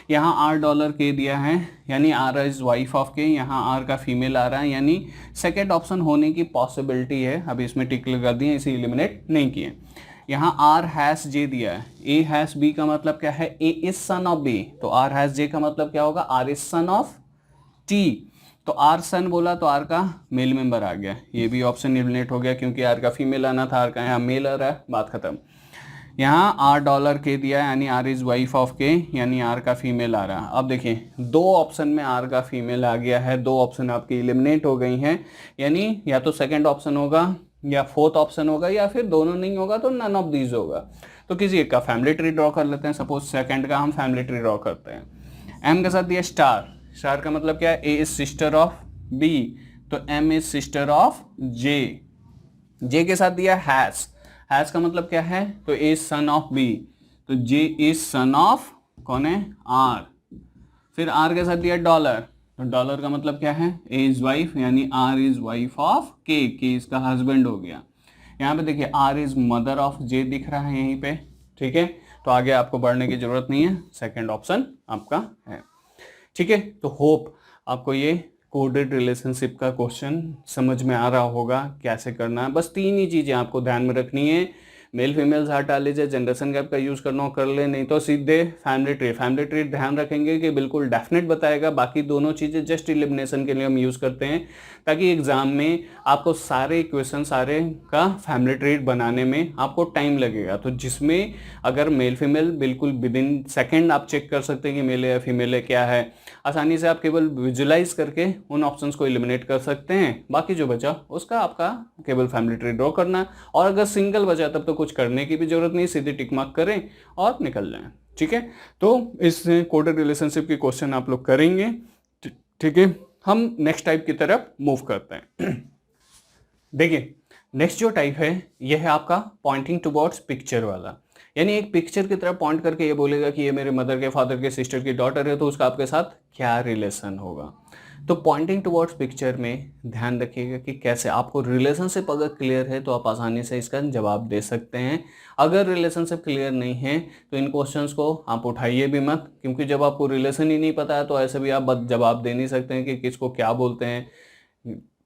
यहाँ आर डॉलर के दिया है, यानी आर इज वाइफ ऑफ के, यहाँ आर का फीमेल आ रहा है, यानी सेकेंड ऑप्शन होने की पॉसिबिलिटी है। अभी इसमें टिक लगा दिए, इसे एलिमिनेट नहीं किए। यहाँ आर हैस जे दिया है, ए हैस बी का मतलब क्या है, A is son of B, तो आर हैस जे का मतलब क्या होगा, R is son of T, तो आर सन बोला तो आर का मेल मेंबर आ गया, ये भी ऑप्शन एलिमिनेट हो गया क्योंकि आर का फीमेल आना था, आर का यहाँ मेल आ रहा है, बात खत्म। यहाँ आर डॉलर के दिया यानी आर इज वाइफ ऑफ के, यानी आर का फीमेल आ रहा है। अब देखिए दो ऑप्शन में आर का फीमेल आ गया है, दो ऑप्शन आपकी एलिमिनेट हो गई हैं, यानी या तो सेकंड ऑप्शन होगा या फोर्थ ऑप्शन होगा या फिर दोनों नहीं होगा तो नन ऑफ दीज होगा। तो किसी एक का फैमिली ट्री ड्रॉ कर लेते हैं, सपोज सेकंड का हम फैमिली ट्री ड्रॉ करते हैं। एम के साथ दिया स्टार, स्टार का मतलब क्या है, A is sister of B, तो एम इज सिस्टर ऑफ जे। जे के साथ दिया हैज, हैज का मतलब क्या है, तो ए सन ऑफ बी, तो जे इज सन ऑफ कौन है आर। फिर आर के साथ दिया डॉलर, तो डॉलर का मतलब क्या है, ए इज वाइफ, यानी आर इज वाइफ ऑफ के इसका हस्बैंड हो गया। यहाँ पे देखिए आर इज मदर ऑफ जे दिख रहा है यहीं पे। ठीक है, तो आगे आपको बढ़ने की जरूरत नहीं है, सेकेंड ऑप्शन आपका है। ठीक है, तो होप आपको ये कोडेड रिलेशनशिप का क्वेश्चन समझ में आ रहा होगा कैसे करना है। बस तीन ही चीज़ें आपको ध्यान में रखनी है, मेल फीमेल हटा लीजिए, जनरेशन गैप का यूज़ करना हो कर ले, नहीं तो सीधे फैमिली ट्री। फैमिली ट्री ध्यान रखेंगे कि बिल्कुल डेफिनेट बताएगा, बाकी दोनों चीज़ें जस्ट एलिमिनेशन के लिए हम यूज़ करते हैं ताकि एग्जाम में आपको सारे इक्वेशन सारे का फैमिली ट्री बनाने में आपको टाइम लगेगा। तो जिसमें अगर मेल फीमेल बिल्कुल विद इन सेकेंड आप चेक कर सकते हैं कि मेल है या फीमेल है क्या है, आसानी से आप केवल विजुलाइज करके उन ऑप्शंस को एलिमिनेट कर सकते हैं। बाकी जो बचा उसका आपका केवल फैमिली ट्री ड्रॉ करना, और अगर सिंगल बचा तब तो कुछ करने की भी जरूरत नहीं, सीधे टिक मार्क करें और निकल जाएं। ठीक है, तो इस कोडेड रिलेशनशिप के क्वेश्चन आप लोग करेंगे। ठीक है, हम नेक्स्ट टाइप की तरफ मूव करते हैं। देखिए नेक्स्ट जो टाइप है यह है आपका पॉइंटिंग टुवर्ड्स पिक्चर वाला, यानी एक पिक्चर की तरफ पॉइंट करके ये बोलेगा कि ये मेरे मदर के फादर के सिस्टर की डॉटर है, तो उसका आपके साथ क्या रिलेशन होगा। तो पॉइंटिंग टुवर्ड्स पिक्चर में ध्यान रखिएगा कि कैसे आपको रिलेशनशिप अगर क्लियर है तो आप आसानी से इसका जवाब दे सकते हैं। अगर रिलेशनशिप क्लियर नहीं है तो इन क्वेश्चंस को आप उठाइए भी मत, क्योंकि जब आपको रिलेशन ही नहीं पता है तो ऐसे भी आप जवाब दे नहीं सकते हैं कि किसको क्या बोलते हैं,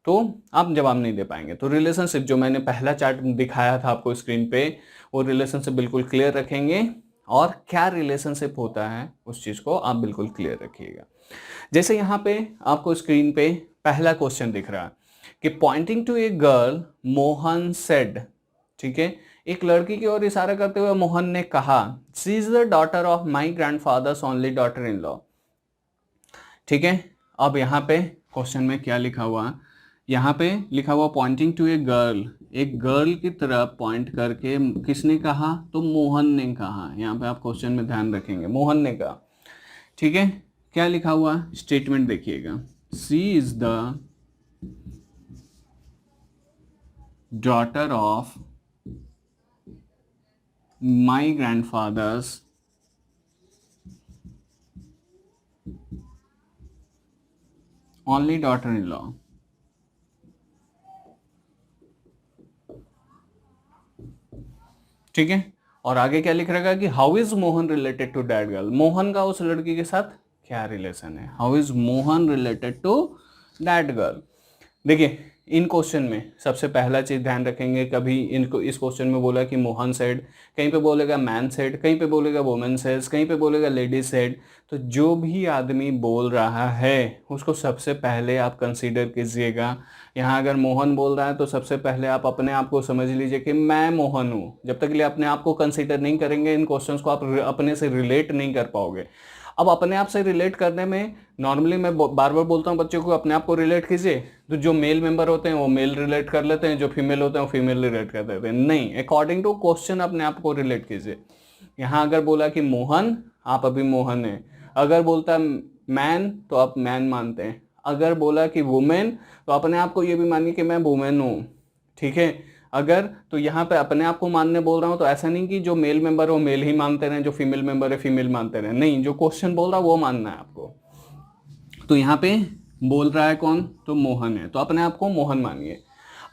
तो आप जवाब नहीं दे पाएंगे। तो रिलेशनशिप जो मैंने पहला चार्ट दिखाया था आपको स्क्रीन पे, वो रिलेशनशिप बिल्कुल क्लियर रखेंगे, और क्या रिलेशनशिप होता है उस चीज़ को आप बिल्कुल क्लियर रखिएगा। जैसे यहाँ पे आपको स्क्रीन पे पहला क्वेश्चन दिख रहा है कि pointing to a girl Mohan said, ठीक है, एक लड़की की ओर इशारा करते हुए मोहन ने कहा, she is the daughter of my grandfather's only daughter in law. ठीक है, अब यहाँ पे क्वेश्चन में क्या लिखा हुआ, यहाँ पे लिखा हुआ पॉइंटिंग टू ए गर्ल, एक गर्ल की तरफ पॉइंट करके किसने कहा, तो मोहन ने कहा। यहाँ पे आप क्वेश्चन में ध्यान रखेंगे मोहन ने कहा। ठीक है, क्या लिखा हुआ स्टेटमेंट देखिएगा, she is the daughter of my grandfather's only daughter in law. ठीक है, और आगे क्या लिख रखा है कि how is Mohan related to that girl, Mohan का उस लड़की के साथ क्या रिलेशन है, how is Mohan related to that girl. देखिए इन क्वेश्चन में सबसे पहला चीज ध्यान रखेंगे, कभी इनको इस क्वेश्चन में बोला कि मोहन सेड, कहीं पे बोलेगा मैन सेड, कहीं पे बोलेगा वुमेन सेज, कहीं पे बोलेगा लेडी सेड। तो जो भी आदमी बोल रहा है उसको सबसे पहले आप कंसीडर कीजिएगा। यहाँ अगर मोहन बोल रहा है तो सबसे पहले आप अपने आप को समझ लीजिए कि मैं मोहन हूँ। जब तक के लिए अपने आप को कंसीडर नहीं करेंगे इन क्वेश्चंस को आप अपने से रिलेट नहीं कर पाओगे। अब अपने आप से रिलेट करने में नॉर्मली मैं बार बार बोलता हूँ बच्चों को अपने आप को रिलेट कीजिए, तो जो मेल मेंबर होते हैं वो मेल रिलेट कर लेते हैं, जो फीमेल होते हैं वो फीमेल रिलेट कर देते हैं। नहीं, अकॉर्डिंग टू क्वेश्चन अपने आप को रिलेट कीजिए। यहाँ अगर बोला कि मोहन, आप अभी मोहन है। अगर बोलता मैन तो आप मैन मानते हैं। अगर बोला कि वुमेन तो अपने आप को ये भी मानिए कि मैं वुमेन हूँ। ठीक है, अगर तो यहाँ पे अपने आप को मानने बोल रहा हूँ तो ऐसा नहीं कि जो मेल मेंबर है वो मेल ही मानते रहे, जो फीमेल मेंबर है फीमेल मानते रहे। नहीं, जो क्वेश्चन बोल रहा है वो मानना है आपको। तो यहाँ पे बोल रहा है कौन, तो मोहन है, तो अपने आप को मोहन मानिए।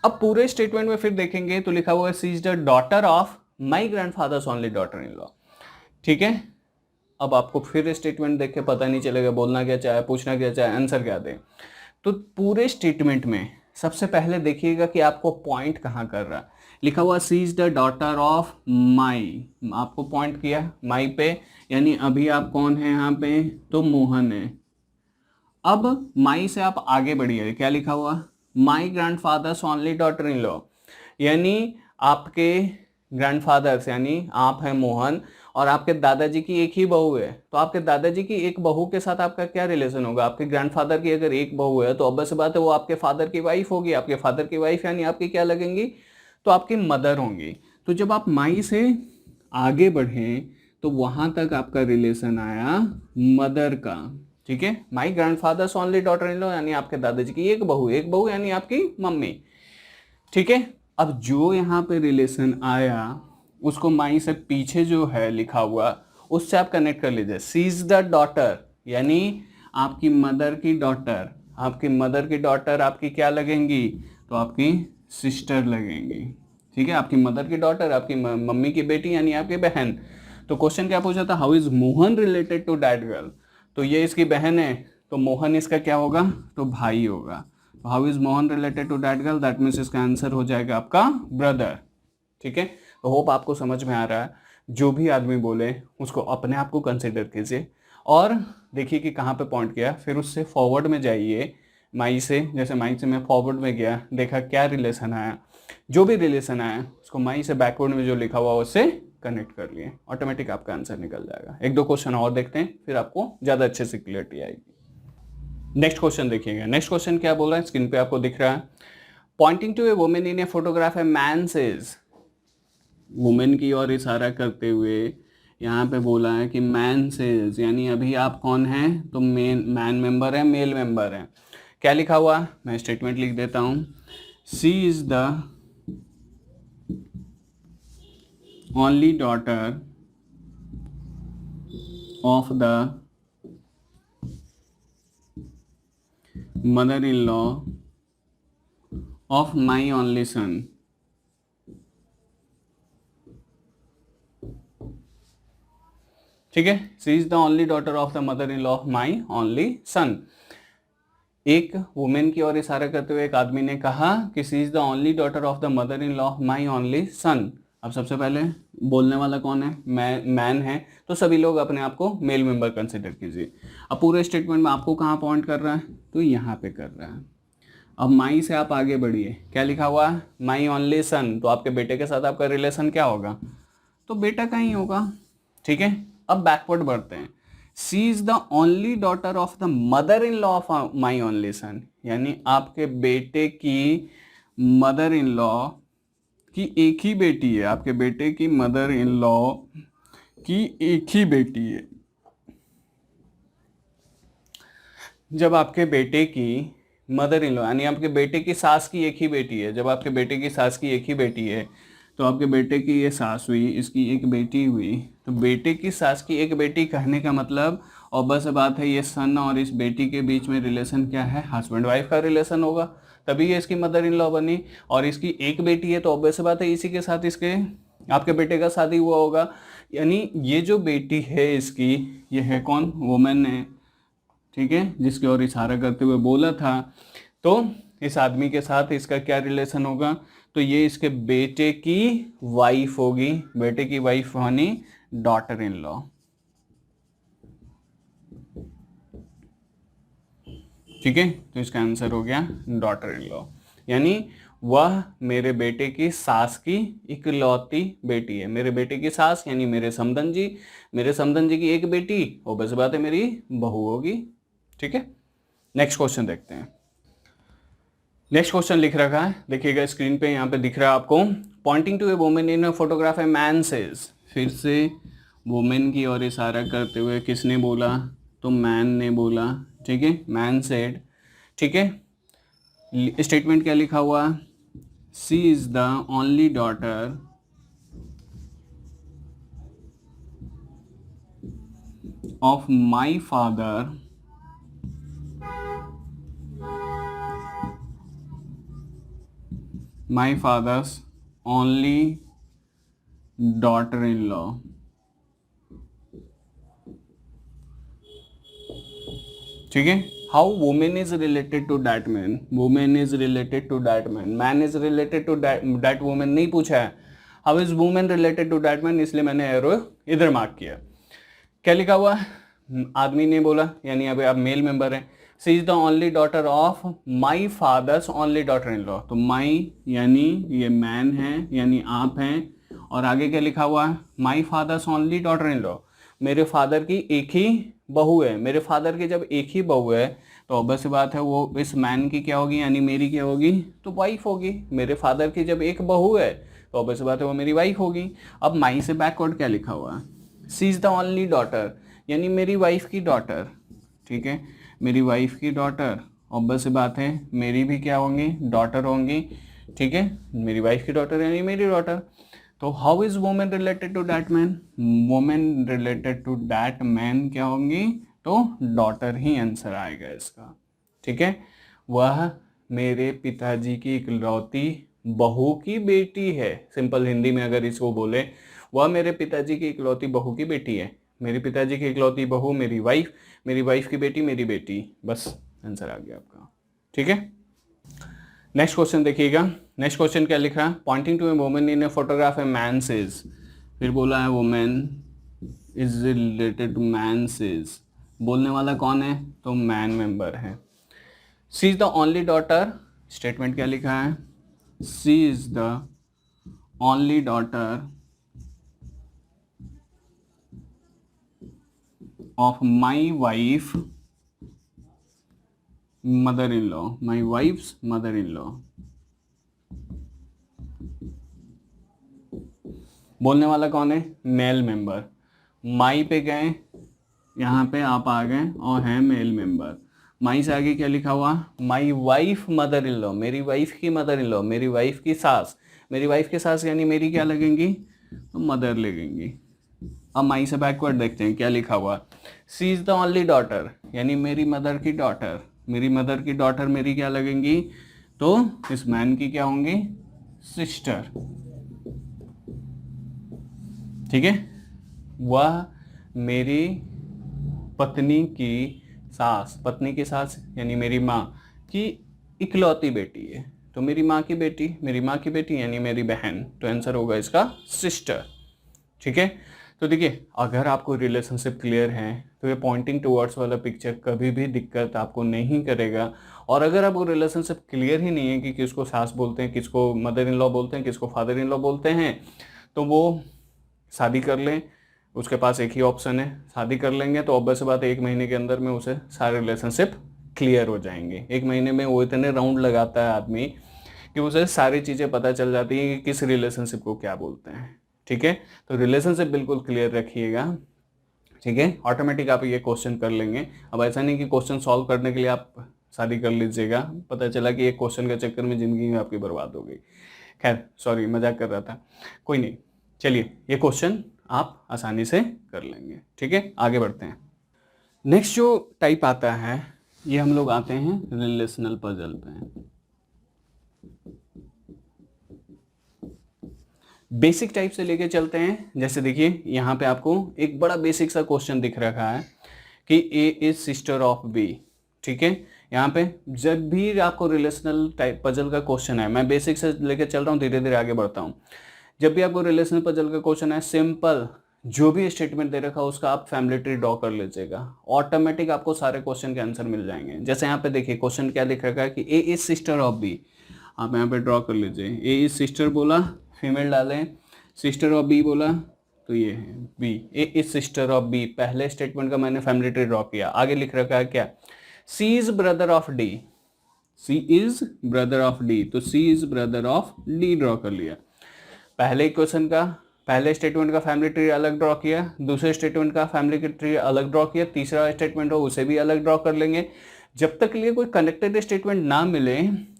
अब पूरे स्टेटमेंट में फिर देखेंगे तो लिखा हुआ है she is the daughter of my grandfather's only daughter in law. ठीक है, अब आपको फिर स्टेटमेंट देख के पता नहीं चलेगा बोलना क्या चाहे, पूछना क्या चाहे, आंसर क्या दे। तो पूरे स्टेटमेंट में सबसे पहले देखिएगा कि आपको पॉइंट कहाँ कर रहा है। लिखा हुआ C is the daughter of my, आपको पॉइंट किया माई पे, यानी अभी आप कौन है यहाँ पे, तो मोहन है। अब माई से आप आगे बढ़िए, क्या लिखा हुआ, my grandfather's only daughter in law, यानी आपके ग्रैंडफादर्स यानी आप हैं मोहन और आपके दादाजी की एक ही बहू है। तो आपके दादाजी की एक बहू के साथ आपका क्या रिलेशन होगा, आपके ग्रैंडफादर की अगर एक बहू है तो ऑब्वियस बात है वो आपके फादर की वाइफ होगी। आपके फादर की वाइफ यानी आपकी क्या लगेंगी, तो आपकी मदर होंगी। तो जब आप माई से आगे बढ़े तो वहां तक आपका रिलेशन आया मदर का। ठीक है, my grandfather's only daughter in law यानी आपके दादाजी की एक बहू यानी आपकी मम्मी। ठीक है, अब जो यहाँ पे रिलेशन आया उसको माई से पीछे जो है लिखा हुआ उससे आप कनेक्ट कर लीजिए। सी इज द डॉटर यानी आपकी मदर की डॉटर, आपकी मदर की डॉटर आपकी क्या लगेंगी, तो आपकी सिस्टर लगेंगी। ठीक है, आपकी मदर की डॉटर आपकी मम्मी की बेटी यानी आपकी बहन। तो क्वेश्चन क्या पूछा था, how is Mohan related to that girl, तो ये इसकी बहन है तो मोहन इसका क्या होगा, तो भाई होगा। How is Mohan related to that girl, that means इसका आंसर हो जाएगा आपका ब्रदर। ठीक है, तो होप आपको समझ में आ रहा है। जो भी आदमी बोले उसको अपने आप को कंसिडर कीजिए और देखिए कि कहाँ पे पॉइंट किया, फिर उससे फॉरवर्ड में जाइए। माई से, जैसे माई से मैं फॉरवर्ड में गया, देखा क्या रिलेशन आया, जो भी रिलेशन आया उसको माई से बैकवर्ड में जो लिखा हुआ उससे कनेक्ट कर लिए, ऑटोमेटिक आपका आंसर निकल जाएगा। एक दो क्वेश्चन और देखते हैं फिर आपको ज़्यादा अच्छे से क्लियरिटी आएगी। नेक्स्ट क्वेश्चन देखिएगा। नेक्स्ट क्वेश्चन क्या बोल रहा है, स्क्रीन पे आपको दिख रहा है, pointing to a women in a photograph a man says, women की ओर इशारा करते हुए यहाँ पे बोला है कि मैन सेज यानी अभी आप कौन हैं, तो मैन मेंबर है, मेल मेंबर है। क्या लिखा हुआ, मैं स्टेटमेंट लिख देता हूँ, she is the only daughter of the mother in law of my only son. ठीक है, she is the only daughter of the mother in law of my only son. एक वुमेन की ओर इशारा करते हुए एक आदमी ने कहा कि she is the only daughter of the mother in law of my only son. अब सबसे पहले बोलने वाला कौन है, मैन है, तो सभी लोग अपने आप को मेल मेंबर कंसिडर कीजिए। अब पूरे स्टेटमेंट में आपको कहाँ पॉइंट कर रहा है, तो यहाँ पे कर रहा है। अब माई से आप आगे बढ़िए, क्या लिखा हुआ है, माई ओनली सन, तो आपके बेटे के साथ आपका रिलेशन क्या होगा, तो बेटा का ही होगा। ठीक है, अब बैकवर्ड बढ़ते हैं, she is the only daughter of the mother in law of my only son, यानी आपके बेटे की मदर इन लॉ की एक ही बेटी है, आपके बेटे की मदर इन लॉ की एक ही बेटी है। जब आपके बेटे की मदर इन लॉ यानी आपके बेटे की सास की एक ही बेटी है, जब आपके बेटे की सास की एक ही बेटी है, तो आपके बेटे की ये सास हुई, इसकी एक बेटी हुई, तो बेटे की सास की एक बेटी कहने का मतलब और बस बात है ये सन और इस बेटी के बीच में रिलेशन क्या है, हस्बैंड वाइफ का रिलेशन होगा, तभी ये इसकी मदर इन लॉ बनी। और इसकी एक बेटी है तो ऑब्वियस बात है इसी के साथ इसके आपके बेटे का शादी हुआ होगा, यानी ये जो बेटी है इसकी, ये है कौन, वुमेन है, ठीक है, जिसकी ओर इशारा करते हुए बोला था। तो इस आदमी के साथ इसका क्या रिलेशन होगा, तो ये इसके बेटे की वाइफ होगी, बेटे की वाइफ यानी डॉटर इन लॉ, ठीक है। तो इसका आंसर हो गया डॉटर इन लॉ, यानी वह मेरे बेटे की सास की इकलौती बेटी है। मेरे बेटे की सास यानी मेरे समधन जी, मेरे समधन जी की एक बेटी, और बस बात है मेरी बहू होगी, ठीक है। नेक्स्ट क्वेश्चन देखते हैं। नेक्स्ट क्वेश्चन लिख रखा है, देखिएगा स्क्रीन पे, यहाँ पे दिख रहा है आपको, pointing to a women in a photograph a man says, फिर से वुमेन की ओर इशारा करते हुए किसने बोला, तो मैन ने बोला, ठीक है, मैन सेड, ठीक है। स्टेटमेंट क्या लिखा हुआ, she is the only daughter of my father my father's only daughter-in-law, ठीक है। How women is related to that man, women is related to that man, man is related to that women नहीं पूछा है, how is women related to that man, इसलिए मैंने एरो इधर मार्क किया। क्या लिखा हुआ, आदमी ने बोला, यानी अभी आप मेल मेंबर है, she is the only daughter of my father's only daughter in law, तो माई यानी ये मैन है यानी आप हैं, और आगे क्या लिखा हुआ है, my father's only daughter in law, मेरे फादर की एक ही बहू है। मेरे फादर की जब एक ही बहू है तो ऑब्वियस बात है वो इस मैन की क्या होगी, यानी मेरी क्या होगी, तो वाइफ होगी। मेरे फादर की जब एक बहू है तो ऑब्वियस बात है वो मेरी वाइफ होगी। अब माई से बैकवर्ड क्या लिखा हुआ है, she is the only daughter, यानी मेरी वाइफ की डॉटर, ठीक है, मेरी वाइफ की डॉटर, ऑब्वियस बात है मेरी भी क्या होंगी, डॉटर होंगी, ठीक है, मेरी वाइफ की डॉटर यानी मेरी डॉटर। तो how is women related to that man, women related to that man क्या होंगी, तो डॉटर ही आंसर आएगा इसका, ठीक है। वह मेरे पिताजी की इकलौती बहू की बेटी है, सिंपल हिंदी में अगर इसको बोले, वह मेरे पिताजी की इकलौती बहू की बेटी है। मेरे पिताजी की इकलौती बहू मेरी वाइफ की बेटी मेरी बेटी, बस आंसर आ गया आपका, ठीक है। नेक्स्ट क्वेश्चन देखिएगा, नेक्स्ट क्वेश्चन क्या लिख रहा है, pointing to a woman in a photograph a man says, फिर बोला है woman is related to man says, बोलने वाला कौन है, तो मैन मेंबर है। She is the only daughter, statement क्या लिखा है, she is the only daughter of my wife mother in law, my wife's mother in law, बोलने वाला कौन है, मेल मेंबर। माई पे गए, यहाँ पे आप आ गए और हैं मेल मेंबर। माई से आगे क्या लिखा हुआ, माई वाइफ मदर इन लॉ, मेरी वाइफ की मदर इन लॉ, मेरी वाइफ की सास, मेरी वाइफ की सास यानी मेरी क्या लगेंगी, तो मदर लगेंगी। अब माई से बैकवर्ड देखते हैं क्या लिखा हुआ, she is the only daughter, यानी मेरी मदर की डॉटर, मेरी मदर की डॉटर मेरी क्या लगेंगी, तो इस मैन की क्या होंगी, सिस्टर, ठीक है। वह मेरी पत्नी की सास, पत्नी की सास यानी मेरी माँ की इकलौती बेटी है, तो मेरी माँ की बेटी, मेरी माँ की बेटी यानी मेरी बहन, तो आंसर होगा इसका सिस्टर, ठीक है। तो देखिए अगर आपको रिलेशनशिप क्लियर है तो ये पॉइंटिंग टुवर्ड्स वाला पिक्चर कभी भी दिक्कत आपको नहीं करेगा। और अगर आपको रिलेशनशिप क्लियर ही नहीं है कि किसको सास बोलते हैं, किसको मदर इन लॉ बोलते हैं, किसको फादर इन लॉ बोलते हैं, तो वो शादी कर लें, उसके पास एक ही ऑप्शन है, शादी कर लेंगे तो ऑब्वियस बात है 1 महीने के अंदर में उसे सारे रिलेशनशिप क्लियर हो जाएंगे। 1 महीने में वो इतने राउंड लगाता है आदमी कि उसे सारी चीज़ें पता चल जाती हैं कि किस रिलेशनशिप को क्या बोलते हैं, ठीक है। तो रिलेशनशिप बिल्कुल क्लियर रखिएगा, ठीक है, ऑटोमेटिक आप ये क्वेश्चन कर लेंगे। अब ऐसा नहीं कि क्वेश्चन सॉल्व करने के लिए आप शादी कर लीजिएगा, पता चला कि एक क्वेश्चन के चक्कर में ज़िंदगी में आपकी बर्बाद हो गई। खैर सॉरी, मजाक कर रहा था, कोई नहीं। चलिए, ये क्वेश्चन आप आसानी से कर लेंगे। ठीक है, आगे बढ़ते हैं। नेक्स्ट जो टाइप आता है, ये हम लोग आते हैं रिलेशनल पजल पे। बेसिक टाइप से लेके चलते हैं। जैसे देखिए, यहाँ पे आपको एक बड़ा बेसिक सा क्वेश्चन दिख रखा है कि A is sister of B. ठीक है, यहाँ पे जब भी आपको रिलेशनल टाइप पजल का क्वेश्चन है, मैं बेसिक से लेके चल रहा हूँ, धीरे धीरे आगे बढ़ता हूँ। जब भी आपको रिलेशनल पजल का क्वेश्चन है, सिंपल जो भी स्टेटमेंट दे रखा है उसका आप फैमिली ट्री ड्रॉ कर लीजिएगा, ऑटोमेटिक आपको सारे क्वेश्चन के आंसर मिल जाएंगे। जैसे यहाँ पे देखिए, क्वेश्चन क्या लिख रखा है कि A is sister of B, आप यहाँ पे ड्रॉ कर लीजिए। ए इज सिस्टर बोला, फीमेल डालें, सिस्टर ऑफ बी बोला तो ये है B. A is sister of B, पहले स्टेटमेंट का मैंने फैमिली ट्री ड्रॉ किया। आगे लिख रखा है क्या, C is brother of D, C is brother of D, तो C is brother of D draw कर लिया। पहले क्वेश्चन का पहले स्टेटमेंट का फैमिली ट्री अलग ड्रॉ किया, दूसरे स्टेटमेंट का फैमिली ट्री अलग ड्रॉ किया, तीसरा स्टेटमेंट हो उसे भी अलग ड्रॉ कर लेंगे। जब तक लिए कोई कनेक्टेड स्टेटमेंट ना मिले,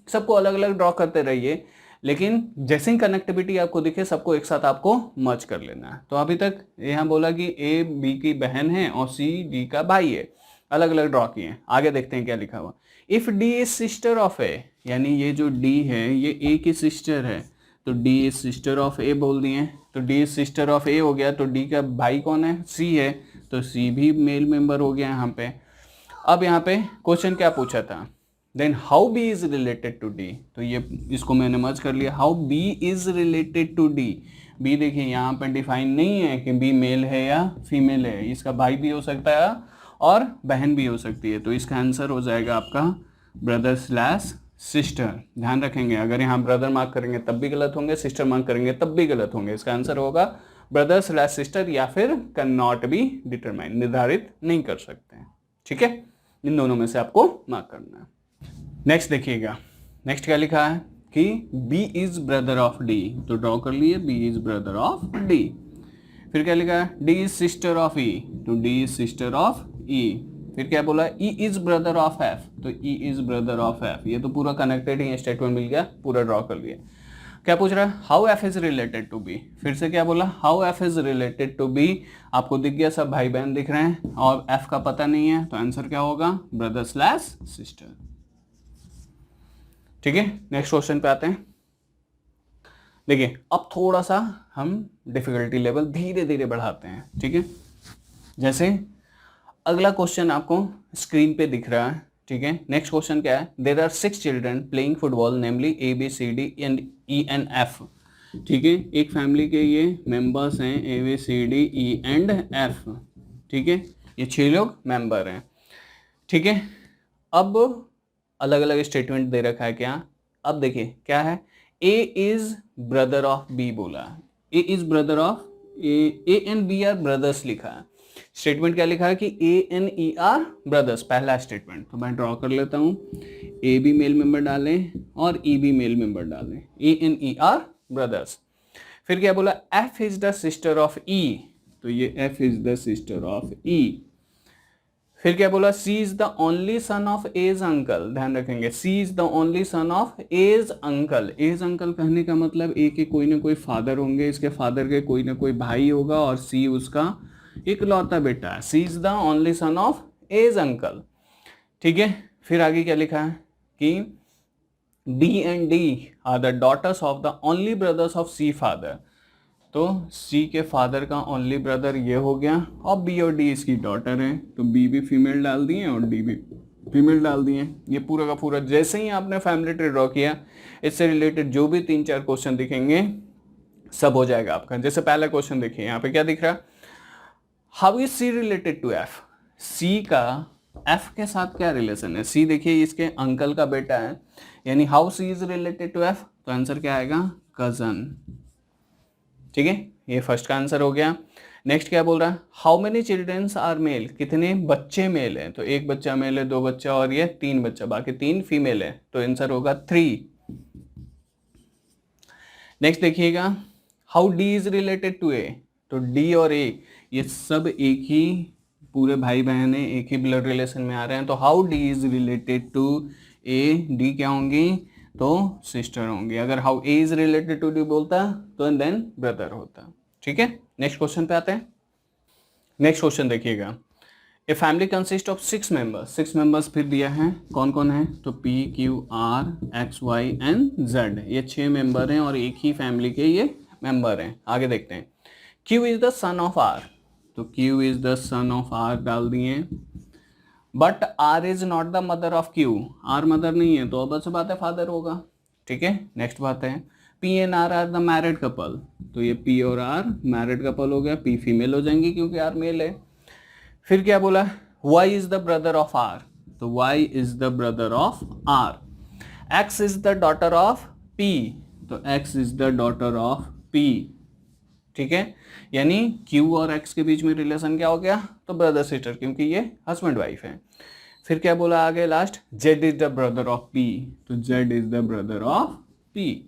सबको अलग अलग ड्रॉ करते रहिए, लेकिन जैसे ही कनेक्टिविटी आपको दिखे सबको एक साथ आपको मर्ज कर लेना है। तो अभी तक यहाँ बोला कि ए बी की बहन है और सी डी का भाई है, अलग अलग ड्रॉ किए। आगे देखते हैं क्या लिखा हुआ। If D is sister of A, यानी ये जो डी है ये ए की सिस्टर है, तो डी इज सिस्टर ऑफ ए बोल दिए, तो डी इज सिस्टर ऑफ ए हो गया, तो डी का भाई कौन है, सी है, तो सी भी मेल मेंबर हो गया यहाँ पे। अब यहाँ पे क्वेश्चन क्या पूछा था, then how B is related to D, तो ये इसको मैंने मर्ज कर लिया, how B is related to D. B देखिए यहाँ पे डिफाइन नहीं है कि बी मेल है या फीमेल है, इसका भाई भी हो सकता है और बहन भी हो सकती है, तो इसका आंसर हो जाएगा आपका ब्रदर स्लैश सिस्टर। ध्यान रखेंगे, अगर यहाँ ब्रदर मार्क करेंगे तब भी गलत होंगे, सिस्टर मार्क करेंगे तब भी गलत होंगे। इसका आंसर होगा ब्रदर स्लैश सिस्टर, या फिर कैन नॉट बी डिटरमाइन, निर्धारित नहीं कर सकते हैं। ठीक है, इन दोनों में से आपको मार्क करना है। नेक्स्ट देखिएगा, नेक्स्ट क्या लिखा है कि B is brother of D, तो ड्रॉ कर लिए B is brother of D। फिर क्या लिखा है, D is sister of E, तो D is sister of E। फिर क्या बोला, E is brother of F, तो E is brother of F। ये तो पूरा कनेक्टेड ही स्टेटमेंट मिल गया, पूरा ड्रॉ कर लिया। क्या पूछ रहा है, how F is related to B। फिर से क्या बोला, how F is related to B। आपको दिख गया, सब भाई बहन दिख रहे हैं और F का पता नहीं है, तो आंसर क्या होगा, ब्रदर स्लैश सिस्टर। ठीक है, नेक्स्ट क्वेश्चन पे आते हैं। देखिए, अब थोड़ा सा हम डिफिकल्टी लेवल धीरे धीरे बढ़ाते हैं। ठीक है, जैसे अगला क्वेश्चन आपको स्क्रीन पे दिख रहा है। ठीक है, नेक्स्ट क्वेश्चन क्या है, there are 6 children playing football namely A B C D and E and F. ठीक है, एक फैमिली के ये मेंबर्स हैं A B C D E and F. ठीक है, ये 6 लोग मेंबर हैं। ठीक है, अब अलग अलग स्टेटमेंट दे रखा है क्या, अब देखिए क्या है, A is brother of B बोला, A is brother of A and B are brothers लिखा है। स्टेटमेंट क्या लिखा है कि A N E are brothers, पहला स्टेटमेंट, तो मैं ड्रॉ कर लेता हूँ। ए भी मेल मेंबर डालें और ई भी मेल मेंबर डालें, A N E are brothers. फिर क्या बोला, F is the sister of E, तो ये F is the sister of E. फिर क्या बोला, C is the only son of A's uncle. ध्यान रखेंगे, C is the only son of A's uncle. A's uncle कहने का मतलब ए के कोई ना कोई फादर होंगे, इसके फादर के कोई ना कोई भाई होगा और सी उसका इकलौता बेटा है। C is the only son of A's uncle. ठीक है, फिर आगे क्या लिखा है कि D and D are the daughters of the only brothers of C father, तो सी के फादर का ओनली ब्रदर ये हो गया, और बी और डी इसकी डॉटर है, तो बी भी फीमेल डाल दिए और डी भी फीमेल डाल दिए। ये पूरा का पूरा जैसे ही आपने फैमिली ट्री ड्रॉ किया, इससे रिलेटेड जो भी 3-4 क्वेश्चन दिखेंगे सब हो जाएगा आपका। जैसे पहला क्वेश्चन देखिए, यहाँ पे क्या दिख रहा है, how is C related to F. C का एफ के साथ क्या रिलेशन है, सी देखिए इसके अंकल का बेटा है, यानी how C is related to F, तो आंसर क्या आएगा, कजन। ठीक है, ये फर्स्ट का आंसर हो गया। नेक्स्ट क्या बोल रहा है, how many childrens are male, कितने बच्चे मेल हैं, तो 1 बच्चा मेल है, 2 बच्चा और ये 3 बच्चा, बाकी 3 फीमेल है, तो आंसर होगा 3। नेक्स्ट देखिएगा, how D is related to A, तो डी और ए ये सब एक ही पूरे भाई बहन है, एक ही ब्लड रिलेशन में आ रहे हैं। तो how D is related to A, D क्या होंगी तो सिस्टर होंगी। अगर how A is related to D बोलता तो देन ब्रदर होता। ठीक है, नेक्स्ट क्वेश्चन पे आते हैं। नेक्स्ट क्वेश्चन देखिएगा, a family consist of 6 members, 6 members फिर दिया है, कौन कौन है तो P Q R X Y and Z, ये 6 मेंबर हैं और एक ही फैमिली के ये मेंबर हैं। आगे देखते हैं, Q is the son of R, तो Q is the son of R डाल दिए, but R is not the mother of Q, R mother नहीं है तो अब से बात है फादर होगा। ठीक है, नेक्स्ट बात है P and R the married couple, तो ये पी और आर मैरिड कपल हो गया, पी फीमेल हो जाएंगी क्योंकि आर मेल है। फिर क्या बोला, Y is the brother of R, तो Y is the brother of R. X is the daughter of P, तो X is the daughter of P. ठीक है, यानी क्यू और एक्स के बीच में रिलेशन क्या हो गया तो ब्रदर सिस्टर, क्योंकि ये हस्बैंड वाइफ है। फिर क्या बोला आगे last, Z is the brother of P, तो Z is the brother of P.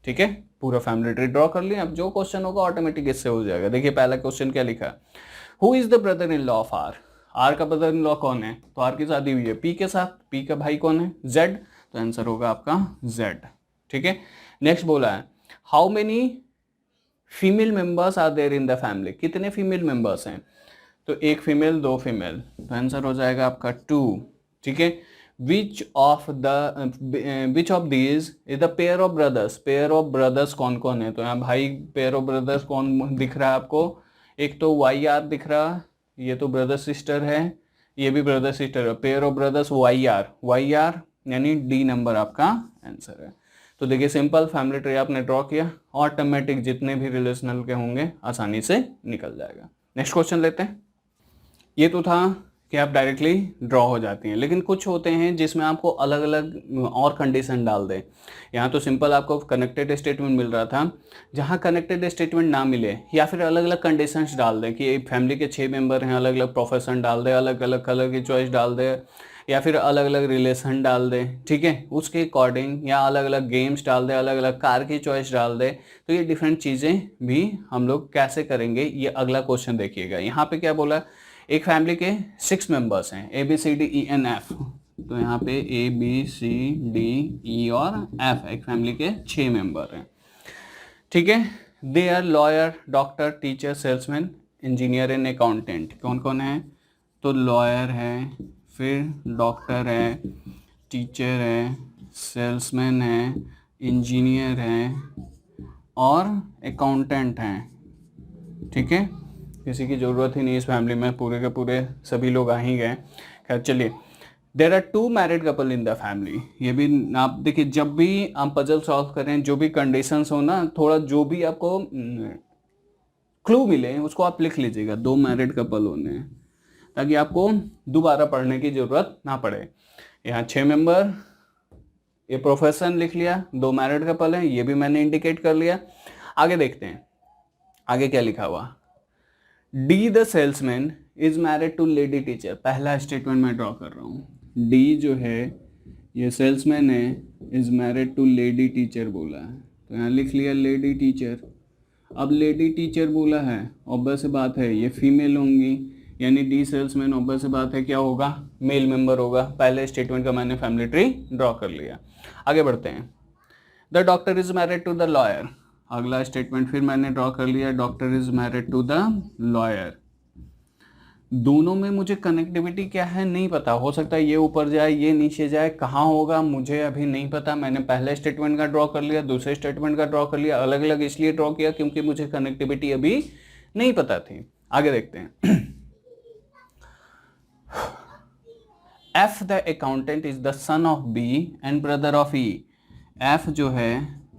ठीक है, पूरा फैमिली ट्री ड्रॉ कर लिया। अब जो क्वेश्चन होगा ऑटोमेटिक इससे हो जाएगा। देखिए पहला क्वेश्चन क्या लिखा, who is the brother in law of R, R का ब्रदर इन लॉ कौन है तो आर की शादी हुई है पी के साथ, पी का भाई कौन है जेड, तो आंसर होगा आपका जेड। ठीक है, नेक्स्ट बोला है how many female members are there in the family, कितने फीमेल मेंबर्स हैं तो एक फीमेल दो फीमेल, तो आंसर हो जाएगा आपका 2। ठीक है, which of these is the pair of brothers, pair of brothers कौन कौन है तो यहाँ भाई पेयर ऑफ ब्रदर्स कौन दिख रहा है आपको, एक तो वाई आर दिख रहा, ये तो ब्रदर सिस्टर है, ये भी ब्रदर सिस्टर है, pair of brothers Y are यानी डी नंबर आपका आंसर है। तो देखिए सिंपल फैमिली ट्री आपने ड्रॉ किया, ऑटोमेटिक जितने भी रिलेशनल के होंगे आसानी से निकल जाएगा। नेक्स्ट क्वेश्चन लेते हैं। ये तो था कि आप डायरेक्टली ड्रॉ हो जाती हैं, लेकिन कुछ होते हैं जिसमें आपको अलग अलग और कंडीशन डाल दें। यहाँ तो सिंपल आपको कनेक्टेड स्टेटमेंट मिल रहा था, जहाँ कनेक्टेड स्टेटमेंट ना मिले या फिर अलग अलग कंडीशंस डाल दें कि फैमिली के 6 मेंबर हैं, अलग अलग प्रोफेशन डाल दें, अलग अलग कलर की चॉइस डाल दें या फिर अलग अलग रिलेशन डाल दें। ठीक है, उसके अकॉर्डिंग या अलग अलग गेम्स डाल दें, अलग अलग कार की चॉइस डाल दें, तो ये डिफरेंट चीज़ें भी हम लोग कैसे करेंगे ये अगला क्वेश्चन देखिएगा। यहाँ पे क्या बोला, एक फैमिली के 6 मेंबर्स हैं A B C D E and F, तो यहाँ पे ए बी सी डी ई और एफ एक फैमिली के 6 मेंबर हैं। ठीक है, they are lawyer doctor teacher salesman engineer and accountant, कौन कौन है तो लॉयर है, फिर डॉक्टर है, टीचर है, सेल्समैन है, इंजीनियर है और अकाउंटेंट हैं। ठीक है, किसी की ज़रूरत ही नहीं इस फैमिली में, पूरे के पूरे सभी लोग आ ही गए। खैर चलिए, there are 2 married couple in the family, ये भी आप देखिए जब भी आप पजल सॉल्व करें जो भी कंडीशंस हो ना, थोड़ा जो भी आपको क्लू मिले उसको आप लिख लीजिएगा, 2 मैरिड कपल होने हैं ताकि आपको दोबारा पढ़ने की ज़रूरत ना पड़े। यहाँ 6 मेंबर, ये प्रोफेशन लिख लिया, 2 मैरिड कपल हैं, ये भी मैंने इंडिकेट कर लिया। आगे देखते हैं आगे क्या लिखा हुआ, D the salesman is married to lady teacher, पहला स्टेटमेंट मैं ड्रॉ कर रहा हूँ। डी जो है ये सेल्समैन है, is married to lady teacher बोला है, तो यहाँ लिख लिया लेडी टीचर। अब लेडी टीचर बोला है, ऑब्वियस से बात है ये फीमेल होंगी, यानी डी सेल्समैन ऑब्वियस से बात है क्या होगा मेल मेंबर होगा। पहले स्टेटमेंट का मैंने फैमिली ट्री ड्रॉ कर लिया। आगे बढ़ते हैं, the doctor is married to the lawyer, अगला स्टेटमेंट फिर मैंने ड्रॉ कर लिया, doctor is married to the lawyer. दोनों में मुझे कनेक्टिविटी क्या है नहीं पता, हो सकता है ये ऊपर जाए ये नीचे जाए, कहाँ होगा मुझे अभी नहीं पता। मैंने पहले स्टेटमेंट का ड्रॉ कर लिया, दूसरे स्टेटमेंट का ड्रॉ कर लिया, अलग अलग इसलिए ड्रॉ किया क्योंकि मुझे कनेक्टिविटी अभी नहीं पता थी। आगे देखते हैं, F the accountant is the son of B and brother of E, F जो है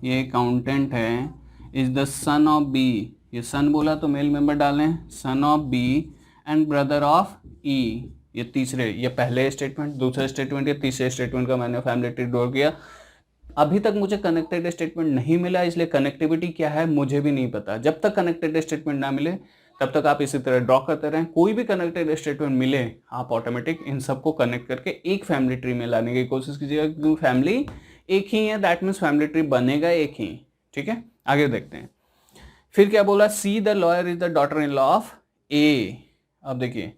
ये अकाउंटेंट है, is the son of B, ये सन बोला तो मेल मेंबर डालें, son of B and brother of E, ये तीसरे, ये पहले स्टेटमेंट, दूसरे स्टेटमेंट, ये तीसरे स्टेटमेंट का मैंने फैमिली ट्री ड्रॉ किया। अभी तक मुझे कनेक्टेड स्टेटमेंट नहीं मिला, इसलिए कनेक्टिविटी क्या है मुझे भी नहीं पता। जब तक कनेक्टेड स्टेटमेंट ना मिले तब तक आप इसी तरह ड्रॉ करते रहें। कोई भी कनेक्टेड स्टेटमेंट मिले आप ऑटोमेटिक इन सबको कनेक्ट करके एक फैमिली ट्री में लाने की कोशिश कीजिएगा, क्योंकि फैमिली एक ही है, दैट मीन्स फैमिली ट्री बनेगा एक ही। ठीक है, आगे देखते हैं, फिर क्या बोला, C the lawyer is the daughter in law of A. अब देखिए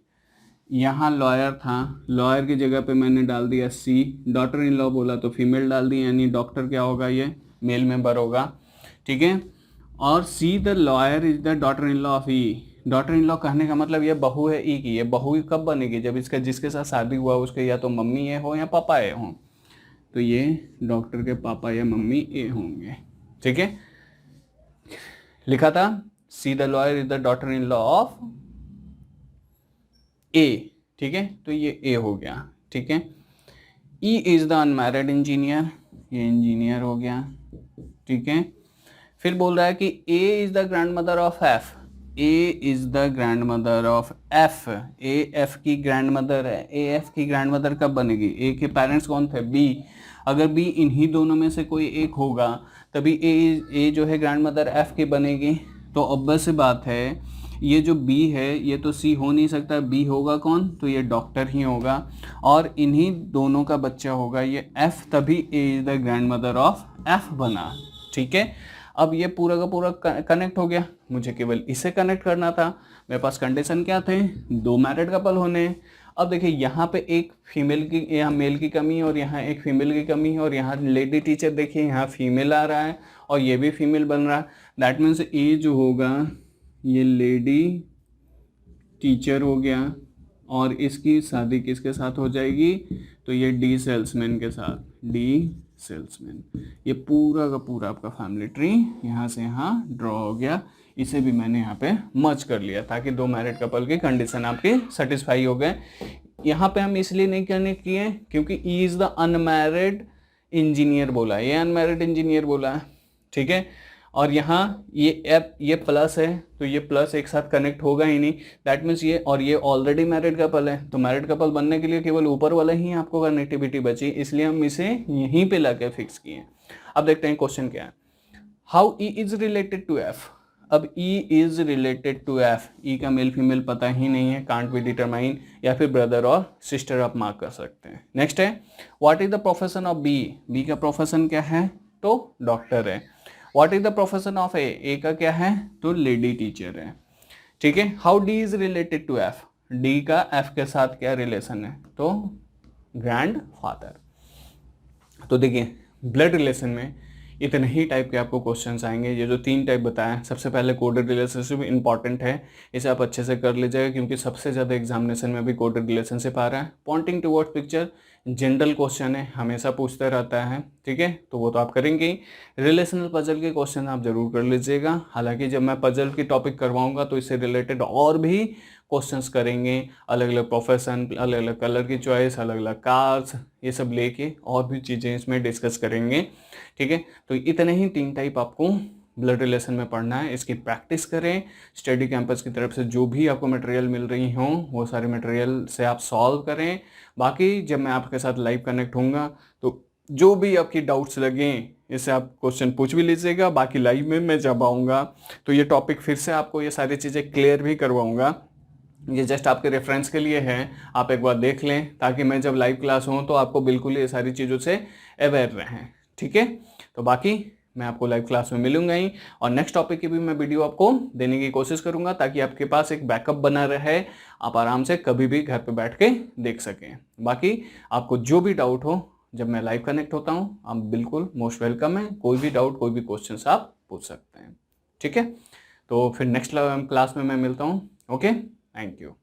यहाँ लॉयर था, लॉयर की जगह पे मैंने डाल दिया सी, डॉटर इन लॉ बोला तो फीमेल डाल दी, यानी डॉक्टर क्या होगा, ये मेल मेंबर होगा, ठीक है। और सी the lawyer is the daughter in law of E, daughter in law कहने का मतलब ये बहू है ई की, ये बहू कब बनेगी, जब इसका जिसके साथ शादी हुआ उसके या तो मम्मी ए हो या पापा ए हो, तो ये डॉक्टर के पापा या मम्मी ए होंगे, ठीक है। लिखा था C the lawyer is the daughter in law of A, ठीक है, तो ये ए हो गया, ठीक है। E is the unmarried engineer, ये इंजीनियर हो गया, ठीक है। फिर बोल रहा है कि A is the grandmother of F, A is the grandmother of F, A F की ग्रैंड मदर है, ए एफ की ग्रैंड मदर कब बनेगी, ए के पेरेंट्स कौन थे, बी, अगर बी इन्हीं दोनों में से कोई एक होगा तभी ए जो है ग्रैंड मदर एफ की बनेगी। तो ऑब्वियस सी बात है ये जो बी है ये तो सी हो नहीं सकता, बी होगा कौन, तो ये डॉक्टर ही होगा, और इन्हीं दोनों का बच्चा होगा ये एफ, तभी A is the grandmother of F बना, ठीक है। अब ये पूरा का पूरा कनेक्ट हो गया, मुझे केवल इसे कनेक्ट करना था। मेरे पास कंडीशन क्या थे, 2 मैरिड कपल होने। अब देखिए यहाँ पे एक फीमेल की, यहाँ मेल की कमी और यहाँ एक फीमेल की कमी है, और यहाँ लेडी टीचर देखिए यहाँ फीमेल आ रहा है और ये भी फीमेल बन रहा है। दैट मीन्स ए जो होगा ये लेडी टीचर हो गया, और इसकी शादी किसके साथ हो जाएगी, तो ये डी सेल्समैन के साथ, डी सेल्समैन। ये पूरा का पूरा आपका फैमिली ट्री यहाँ से यहाँ ड्रॉ हो गया। इसे भी मैंने यहाँ पे मर्ज कर लिया ताकि 2 मैरिड कपल की कंडीशन आपकी सेटिस्फाई हो गए। यहाँ पे हम इसलिए नहीं करने किए क्योंकि E is the unmarried engineer बोला है, ये अनमैरिड इंजीनियर बोला है, ठीक है। और यहाँ ये प्लस है तो ये प्लस एक साथ कनेक्ट होगा ही नहीं, दैट मीन्स ये और ये ऑलरेडी मैरिड कपल है, तो मैरिड कपल बनने के लिए केवल ऊपर वाला ही आपको कनेक्टिविटी बची, इसलिए हम इसे यहीं पे लाके फिक्स किए। अब देखते हैं क्वेश्चन क्या है, how E is related to F. अब E is related to F, E का मेल फीमेल पता ही नहीं है, कांट बी डिटरमाइन, या फिर ब्रदर और सिस्टर आप मार्क कर सकते हैं। नेक्स्ट है what is the profession of B, B का प्रोफेशन क्या है, तो डॉक्टर है। What is the profession of A का क्या है, तो लेडी टीचर है, ठीक है। How D is related to F, D का एफ के साथ क्या रिलेशन है, तो ग्रैंड फादर। तो देखिए ब्लड रिलेशन में इतने ही टाइप के आपको क्वेश्चंस आएंगे। ये जो 3 टाइप बताया, सबसे पहले कोडेड रिलेशनशिप इंपॉर्टेंट है, इसे आप अच्छे से कर लीजिएगा क्योंकि सबसे ज़्यादा एग्जामिनेशन में भी कोडेड रिलेशनशिप आ रहा है। Pointing towards picture general question है, हमेशा पूछते रहता है, ठीक है, तो वो तो आप करेंगे ही। रिलेशनल पजल के क्वेश्चन आप जरूर कर लीजिएगा, हालांकि जब मैं पजल की टॉपिक करवाऊंगा तो इससे रिलेटेड और भी क्वेश्चंस करेंगे, अलग अलग प्रोफेशन, अलग अलग कलर की चॉइस, अलग अलग कार्स, ये सब लेके और भी चीज़ें इसमें डिस्कस करेंगे, ठीक है। तो इतने ही 3 टाइप आपको ब्लड रिलेशन में पढ़ना है, इसकी प्रैक्टिस करें। स्टडी कैंपस की तरफ से जो भी आपको मटेरियल मिल रही हों वो सारे मटेरियल से आप सॉल्व करें। बाकी जब मैं आपके साथ लाइव कनेक्ट होऊंगा तो जो भी आपकी डाउट्स लगें इससे आप क्वेश्चन पूछ भी लीजिएगा। बाकी लाइव में मैं जब आऊँगा तो ये टॉपिक फिर से आपको ये सारी चीज़ें क्लियर भी करवाऊँगा। ये जस्ट आपके रेफरेंस के लिए है, आप एक बार देख लें ताकि मैं जब लाइव क्लास हूँ तो आपको बिल्कुल ये सारी चीज़ों से अवेयर रहें, ठीक है। तो बाकी मैं आपको लाइव क्लास में मिलूंगा ही, और नेक्स्ट टॉपिक की भी मैं वीडियो आपको देने की कोशिश करूंगा ताकि आपके पास एक बैकअप बना रहे, आप आराम से कभी भी घर पे बैठ के देख सकें। बाकी आपको जो भी डाउट हो जब मैं लाइव कनेक्ट होता हूँ आप बिल्कुल मोस्ट वेलकम है, कोई भी डाउट कोई भी क्वेश्चन आप पूछ सकते हैं, ठीक है। तो फिर नेक्स्ट क्लास में मैं मिलता हूँ, ओके, थैंक यू।